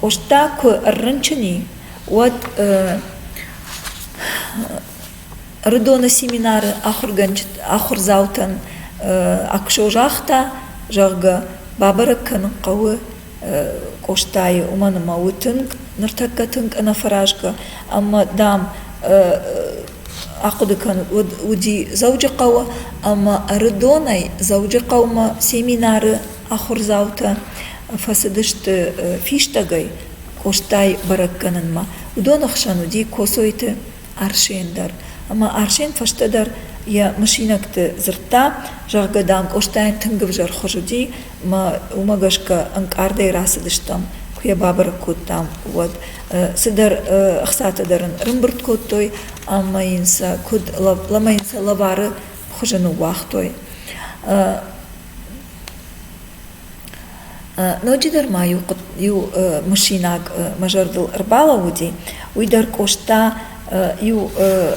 кошта ку арранчани вот рыдона семинары ахурзаутан акшожахта жарга бабараккан қауы коштай уманыма утынг ныртаккатынг анафаражга амма дам ақудыкан уди заужи қауы амма рыдонай заужи қаума семинары ахурзаута фасыдышты фиштагай коштай баракканынма удонахшан уди косойты аршендар амма аршен фаштадар я машинакты зырта жаргадам коштайн тынгып жар хожуди ма умагашка анкардай расыдыштам куя бабар коттам вот сыдар ахсатадарın рымбырт коттой амма инса куд ламайынса лавары хожану вахтой ноджидар ма ю машинак мажардыл рбала уди уйдар кошта ю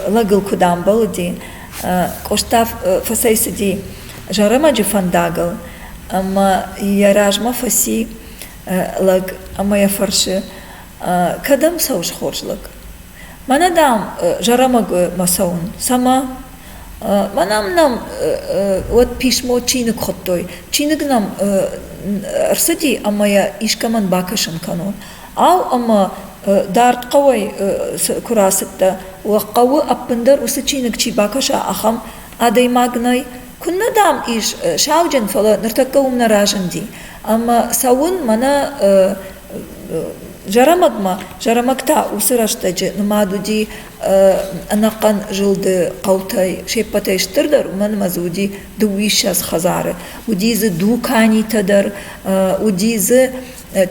лагыл кудам балуди коштав фасайсиди жарамаджи фандагал ама яражма фаси лаг ама я фарши кадам сауш хоржлаг манадам жарамаг масаун сама манам нам вот письмо чиник хоттой чиник нам арсади ама я ишкаман бакашан канон ау ама дарт қавай курасытта уаққауы аппындар усы чиник чи бакаша ахам адай магнай күннадам иш шауджан фала ныртакка умна ражанди ама сауын мана жарамакта усыраштаджи нумадуди анаққан жылды қаутай шеппатай штырдар уманмазуди дуишас хазары удизы дукани тадар удизы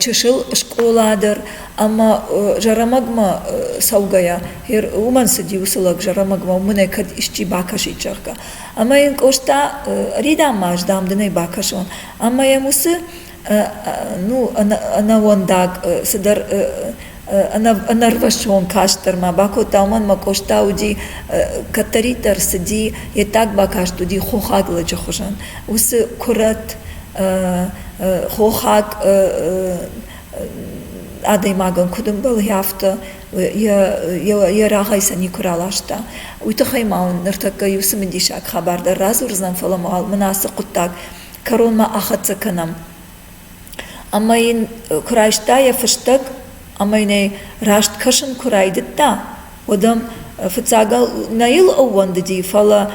чышыл школадар ама жарамагма саугая хер умансыди усылак жарамагма умне кад ишчи бакаши чарка ама ин кошта ридама ждамдыны бакашон ама ямусы ну она вондаг сыдар она рвашон каштарма бако тауман ма кошта уди катаритар сыди етак бакаш туди хохагла жахожан усы курат хохаг адай маган кудым был яфта я рагайса не куралашта уйтахай маун ныртакка юсымдишак хабарда разурзан фаламал манасы куттак коронма ахатса канам амайын курайшта я фыштак амайне рашт кашын курайдытта одам фыцагал наил овандыди фала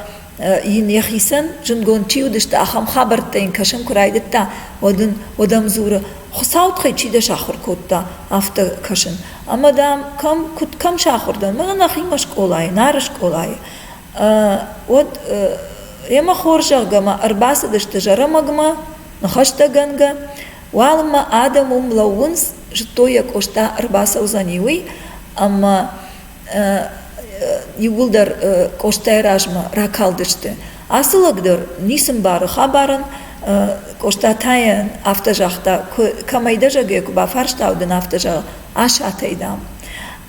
ин яхисан жунгон чиудышта ахам хабартайн кашын курайдытта одам зура хусаут хайчида шахыр котта афта кашын амадам кам шахырдан мана нахимаш колай нарыш колай вот яма хоржагама арбасыдышта жарамагма нахаштаганга Валма адамум лаунс жтоя кошта арбаса узаниуи, ама югулдар кошта ражма ракалдышты. Асылагдар нисым бары хабаран кошта таян автожахта камайда жаге куба фарштаудын автожа ашатайдам.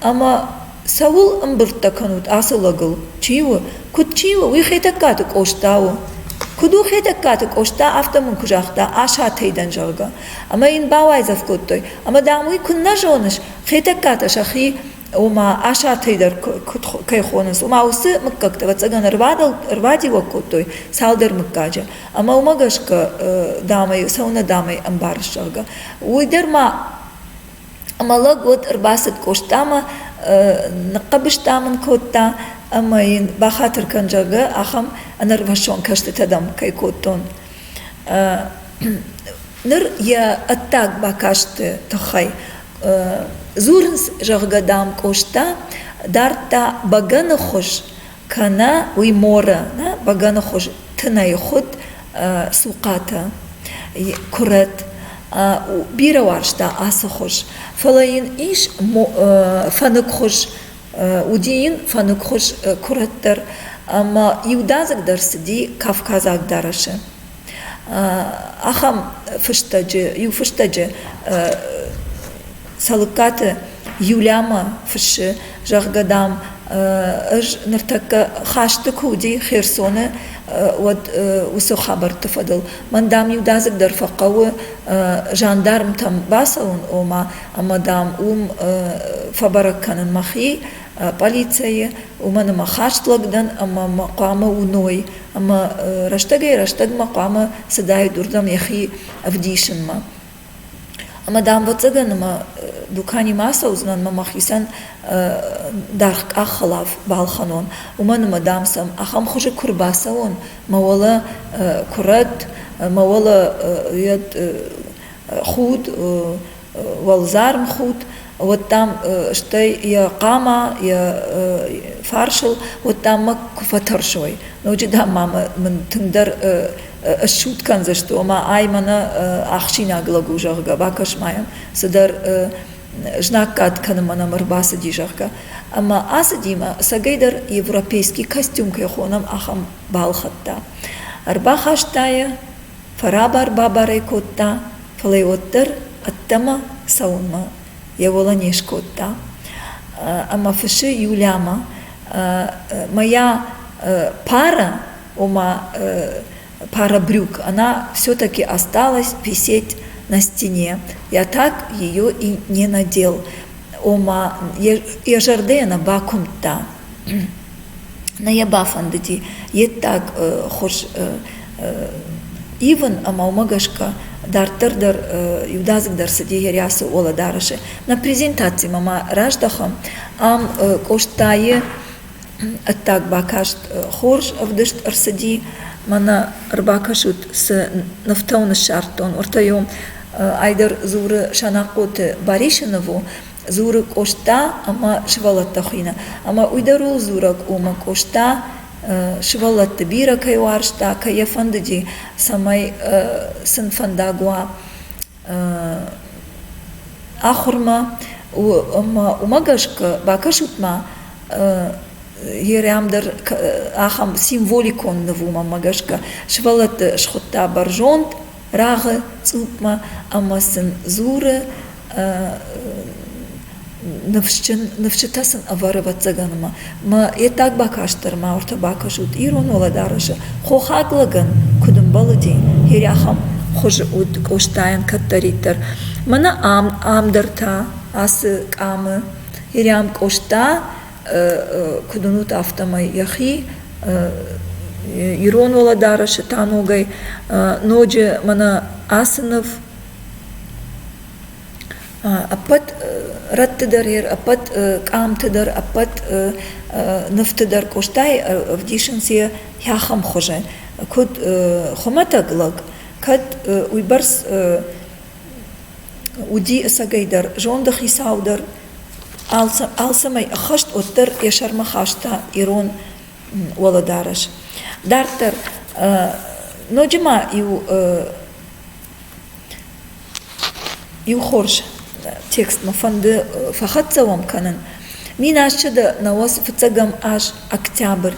Ама саул амбырта канут асылагыл чиу кут чиу уихетакаты коштау. Куду хетаккаты кошта автомун кужахта ашатайдан жарга. Ама ин бауайзав коттой. Ама дамуи кунна жоныш хетакката шахи ума ашатайдар кайхоныс. Ума усы мыккакта вацаган рвадива коттой салдар мыккаджа. Ама умагашка дамай сауна дамай амбарыш жарга. Уйдерма амалаг вот рбасыт коштама нақабыштамын котта. Ама ин бахатыр канжага ахам анарвашон кашты тадам кайкотон. Ныр я аттак бакашты тахай. Зурнс жагадам кошта дарта багана хош кана уймора багана хош тынай ход суката курат бира варшта асы хош. Фалаин иш фанык хош удиин фанук хош кураттар ама иудазагдар сиди кавказагдарашы ахам фыштаджы салыкаты юляма фышы жагадам ныртакка хашты куди херсоны вот усо хабар тфадыл мандам иудазагдар фақауы жандарм там басаун ома амадам фабаракканын махи полиция, умана махаштлагдан, ама мақама уной, ама раштаг мақама садай дурдам яхи авдишинма. Ама дам вацаган, ама дукани маса узнан, ма махисан дарх ахалав балханон, умана мадамсам, ахам хуже курбаса он, мавала курат, мавала яд худ, валзарм худ, вот там что я кама, я фаршил, вот там мак куфатаршой. Но да мама мен тендер шуткан за что, ма аймана ахшина глагужарга бакашмаем, садар жнакат канамана марбаса дижарга. Ама асадима сагайдар европейский костюм кехонам ахам балхатта. Арбахаштая, фарабар бабарай котта, фалейоттер аттама саунма. Я вола нешкотта. Ама фаши юляма. Моя пара, пара брюк, она все-таки осталась висеть на стене. Я так ее и не надел. Ома ежардена бакумта. На ябафандати. Так хош Иван, ама умагашка. Дартырдар юдазгдар садигерясы ола дарышы. На презентации мама раждахам ам коштайы аттак бакашт хорж авдышт арсади мана арбакашут с нафтауны шартон ортайом айдар зуры шанакоты баришинову зуры кошта ама швалаттахина ама уйдарул зурак ума кошта швалатты бира кайваршта каяфандыди самай сынфандагуа ахурма умагашка бакашутма ерямдар ахам символикон навума магашка швалатты шхутта баржонт рагы цупма амасын зуры навчитасын аварывать заганма. Ма так бакаштар, ма орта бакашут ирон оладарышы. Хохаглаган кудым балыди, хиряхам хожи уд коштаян каттаритар. Мана амдарта, асы камы, хирям кошта, кудунут автомай яхи, ирон оладарышы таногай, ноджи мана асынов, апат раттыдар, апат камтыдар, апат нафтыдар коштай в дишенсе яхам хоже. Код хоматаглаг, кад уйбарс уди сагайдар, жондах исаудар, алсамай хашт оттар яшармахашта ирон воладараш. Дартар ноджима ю хорш. Текст мафанды фахатцавам канан. Мин ашчада навас фцагам аж октябрь.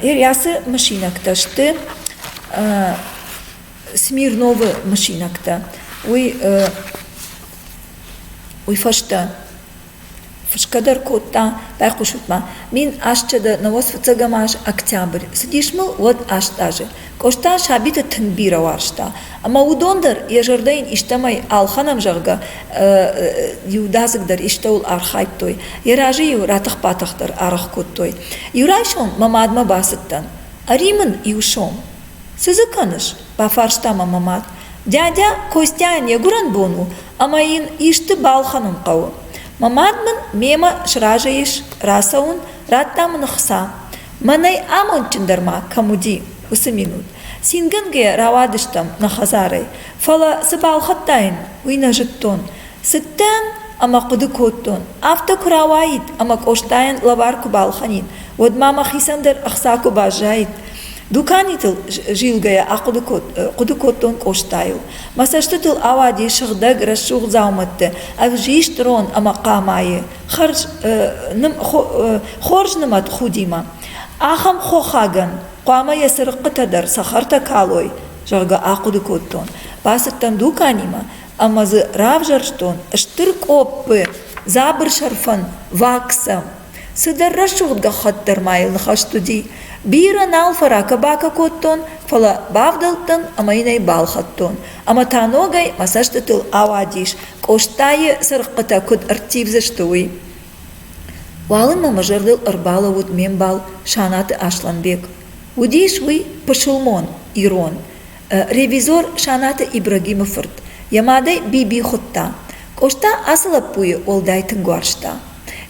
Ясы машинакта шты Смирновы машинакта. Уй фашта. Фашкадар котта байхушутма. Мин ашчада навас фцагам аж октябрь. Сидишмыл вот аж даже. Кошта шабита тынбира варшта. Ама удондар ежардайн иштамай алханам жарга юдазыгдар иштаул архайтой. Еражи ю ратах патахдар арахкоттой. Юрайшон мамадма басыттан. Аримын юшом. Сызыканыш бафарштама мамад. Дядя Костян ягуран бону. Амаин ишты балханам кау. Мамадмын мема шражаиш расаун раттамын хса. Манай амон чиндарма камуди. Усаминут. Сингенге равадыштам на хазарай. Фала сыбалхаттайн уйна жыттон. Сыттан ама куды коттон. Авто кураваид ама коштайн лаварку балханин. Вот мама хисандер ахсаку бажаид. Дуканитыл жилгая куды коттон коштайл. Масаштытыл авади шыгдаг расшуг зауматты. Авжиштрон ама камайы. Хорж нымат худима. Ахам хохаган. Қама ясырыққытадар сахарта калой, жарга ақуды коттон. Басыттан дуканима, амазы рав жарштон, ыштырк оппы, забыр шарфан, ваксам. Сыдар рашуғдға хаттар майылны хаштуди. Биран алфара кабака коттон, фала бавдалтан, амайнай балхаттон. Ама таногай масаштытыл авадиш, коштайы сырыққыта куд артивзаштуи. Валын мама жырдыл ырбала уд мембал шанаты Ашланбек. Удиш вы пошелмон Ирон. Ревизор шанаты Ибрагимовырт. Ямадай биби хотта. Кошта асылаппуи олдайтын гуаршта.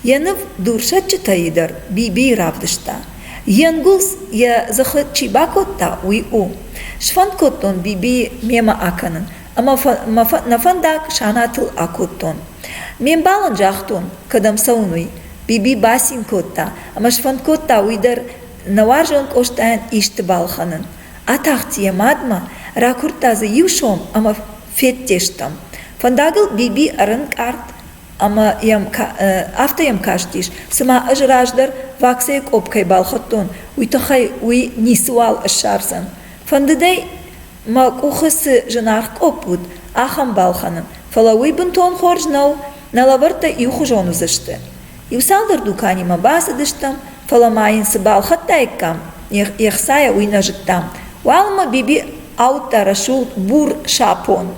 Янып дуршатчы таидар биби равдышта. Янгулс я захыт чибакотта уи у. Шфанкоттон биби мема аканын. Ама нафандак шанатыл акоттон. Мембалын жахтон кадам саунуи. Биби басин котта. Ама шфанкотта уидар наваржон коштаян ишты балханын. Атахтия мадма ракуртазы юшом ама феттештам. Фандагыл биби арын карт. Ама авто ям каштиш. Сама ажраждар ваксек опкай балхаттон. Уйтахай уи нисуал ашарсан. Фандадей ма кухасы жанарк опут. Ахам балханын. Фала уи бунтон хоржнау налаварта юхужону зашты. Юсалдар дуканима басадыштам. Фала майынсы балхаттайккам. Яхсая уи нажыттам. Валма биби аута рашул бур шапон.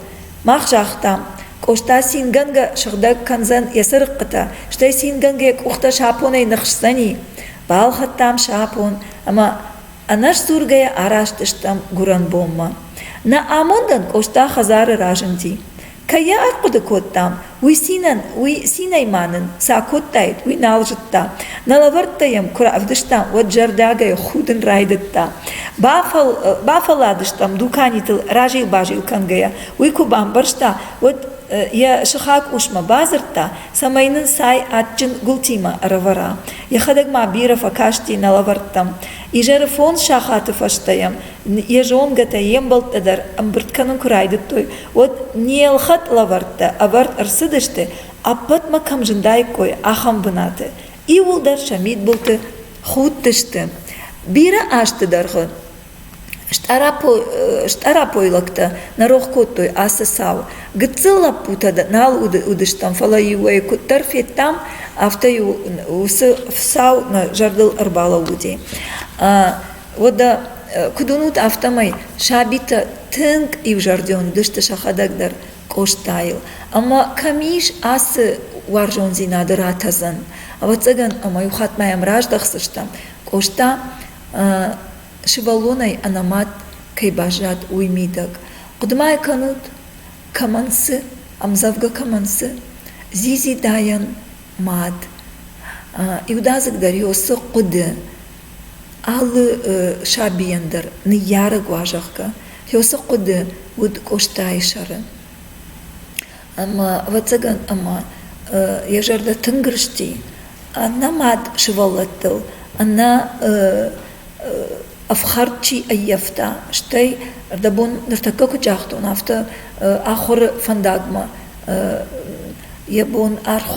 Махжахтам. Кошта синганга шагдак канзан ясырыккыта. Штай синганга як ухта шапонай нахшсани. Балхаттам шапон. Ама анаш сургая араштыштам гуран бомма. На амондан кошта хазары ражынди. Кая аркуды коттам. Уй синайманын сакоттайд. Уй налжытта. Налаварттаям куравдыштам. Вот жардагая худын райдытта. Бафаладыштам дуканитыл ражил-бажил кангая. Уй кубамбаршта. Вот я шахак ушма базарта, самайнын сай атчын гултима равара. Я хадагма биров акашти налавартам. И жерефон шахатов аштаям. Я жон гата ембалтадар амбыртканын курайдыттой. Вот не алхат лаварта, аварт арсыдышты, аппатма камжындай кой ахам бынаты. И улдар шамид булты хуттышты. Бира аштыдарғы. Штарапойлакта нарохкоттой асасау. Гыцыла путада нал удыштам фалаюэ куттар феттам автою усы всау на жардыл арбала уди. Вода кудунут автомай шабита тынк и в жарден дышты шахадагдар коштайл. Ама камиш асы варжон зинады ратазан. А вот цаган ама юхатмаям раждахсыштам кошта шивалонай анамат кайбажат уймидак. Кудмай канут камансы, амзавга камансы, зизи даян мад. Иудазык дариосы куды. Алы шабияндар, ныяры гуажахка. Хиосы куды уд коштай шары. Ама вацаган ама яжарда тынгрышти. Ана мад шивалаттыл. Ана أفخرتشي أيفتا شتى ردبون نرتكك جاختون أفتا آخر فنداغما يبون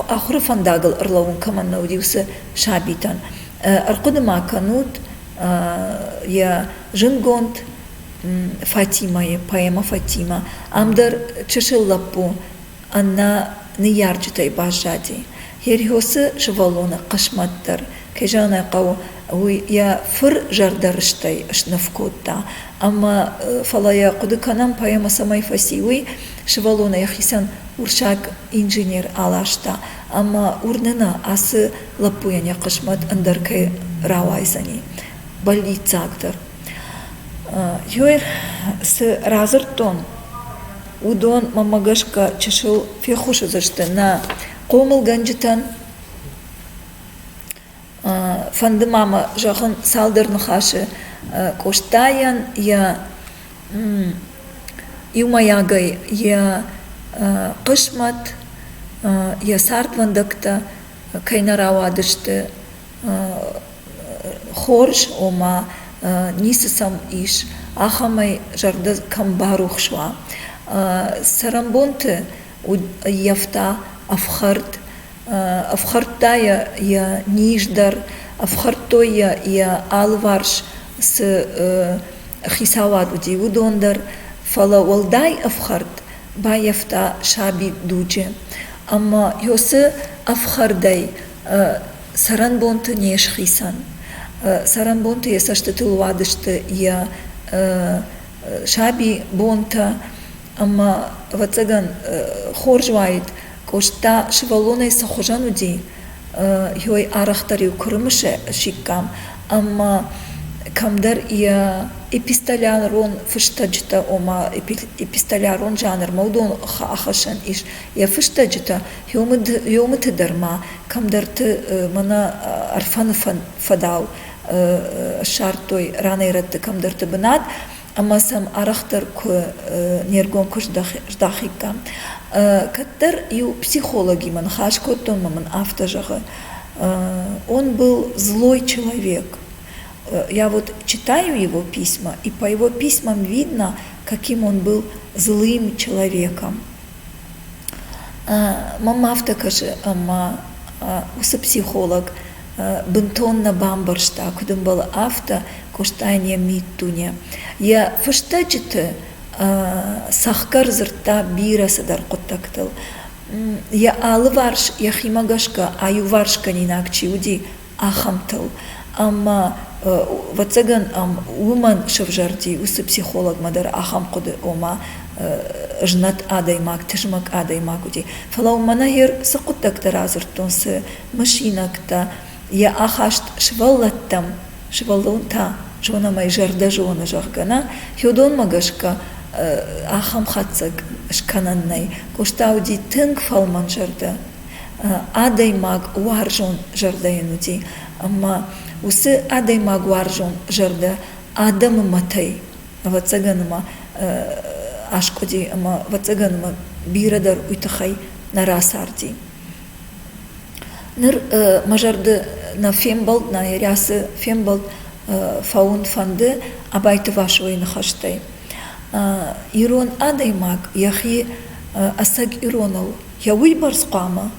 آخر فنداغل أرلون كمان نوديوس شابيتان أرقد ما كانوت يا جنغونت فاطمة يا بايما فاطمة أمدر تشل لبو أنا نيارجتاي باجاتي هيريوس شوالونا قشمتر كجانا قو ويا فر جردرشتاي اشنفكوتا اما فلايا قد كانم بايما سماي فاسيوي شوالونا يخيسان ورشاك انجينير алашта اما урнена асы лапуяня قشمت اندركاي راوايزاني больницагдыр يوير с разыртон удон мамагашка чешыл фехуша зашты на قومل ганжитан фанды мама жағын салдырны хашы коштаян я юмаягай я қышмат я сартвандыкта кайнаравадышты хорш ома нисысам иш ахамай жарды камбарух шва сарамбонты яфта афхарт أفخرتايا يا نيجدر أفخرتويا يا ألوارش س خيساوات ودي ودوندر فلا والداي أفخرت بايفتا شابي دوجي أما يوس أفخرداي سران بونت نيش خيسان سران بونت يساشتتل وادشت يا شابي بونت أما واتساقان خورج وايد кошта шивалонай сахожануди Hoi arachtariu kurumshe shikam, amma kamdar ia epistolaron fıştacıta oma epistolaron janr mawdun axashan ish ya fıştacıta yomut derma kamdar te mana arfan fadaw şartoy ranayrat kamdar te banat amma sam arachtar ku nergon kush dakhikam каттар ю психологи ман хашкотон ман автожага. Он был злой человек. Я вот читаю его письма, и по его письмам видно, каким он был злым человеком. Мама автокаже, ама уса психолог, бентонна бамбаршта, кудым был авто, коштайне миттуне. Я фаштачите сахкар зырта бира садар коттактыл. Я алы варш, я химагашка, аю варшка нинак чиуди ахамтыл. Ама вацаган уман шавжарди, усы психолог мадар ахам коды ома жнат адаймак, тыжмак адаймак уди. Фалау манахир сакуттактар азыртонсы машинакта, я ахашт шваллаттам, шваллунта, жона май жарда жона жаргана, хёдон магашка, ахам хацак шкананнай, коштауди тынг фалман жарда, адаймак уаржон жардаянуди, ама усы адаймак уаржон жарда, адам матай, вацаганма ашкоди, ама вацаганма бирадар уйтахай нарасарди. Ныр мажарды на фембалд, на ярясы фембалд фаунд фанды абайты вашвой нахаштай. Ирон адаймак, яхи асаг иронал, я уйбарс қама,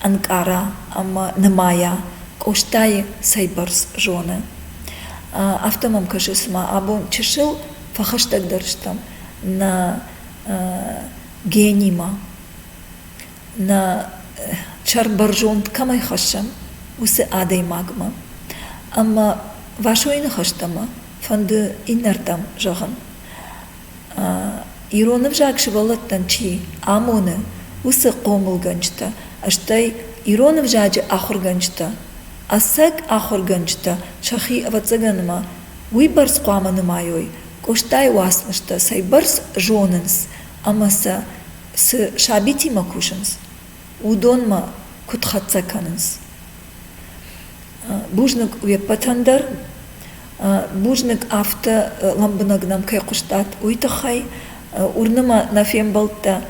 анкара, ама намая, коштай сайбарс жоны. Автомам кажесма, абон чешил фахаштаг дарштам на генима, на чарбаржон камай хашам, усы адаймагма. Ама вашой нахаштама, фанды иннартам жаган. Иронов жакшывалаттан чи амоны усы қомылганчта, аштай иронов жаджи ахурганчта, асак ахурганчта, шахи авацаганма, уйбарс қуаманы майой, коштай уасмышта, сайбарс жонынс, амаса с шабити макушынс, удонма кутхатсаканынс. Бужнак уепатандар, бужник авто ламбанагнам кай куштат уйтахай, урнама на фембалта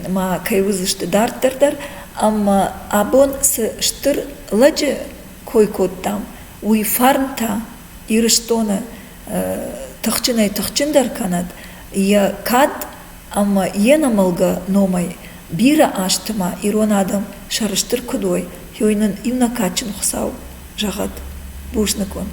ма кай вызышты дартардар, амма абон с штыр ладжи кой коттам, уй фарнта ирыштона тахчинай тахчиндар канат, я кад, амма енамалга номай, бира аштыма иронадам шарыштыр кудой, йойнын имна качин хусау жагат бужникон.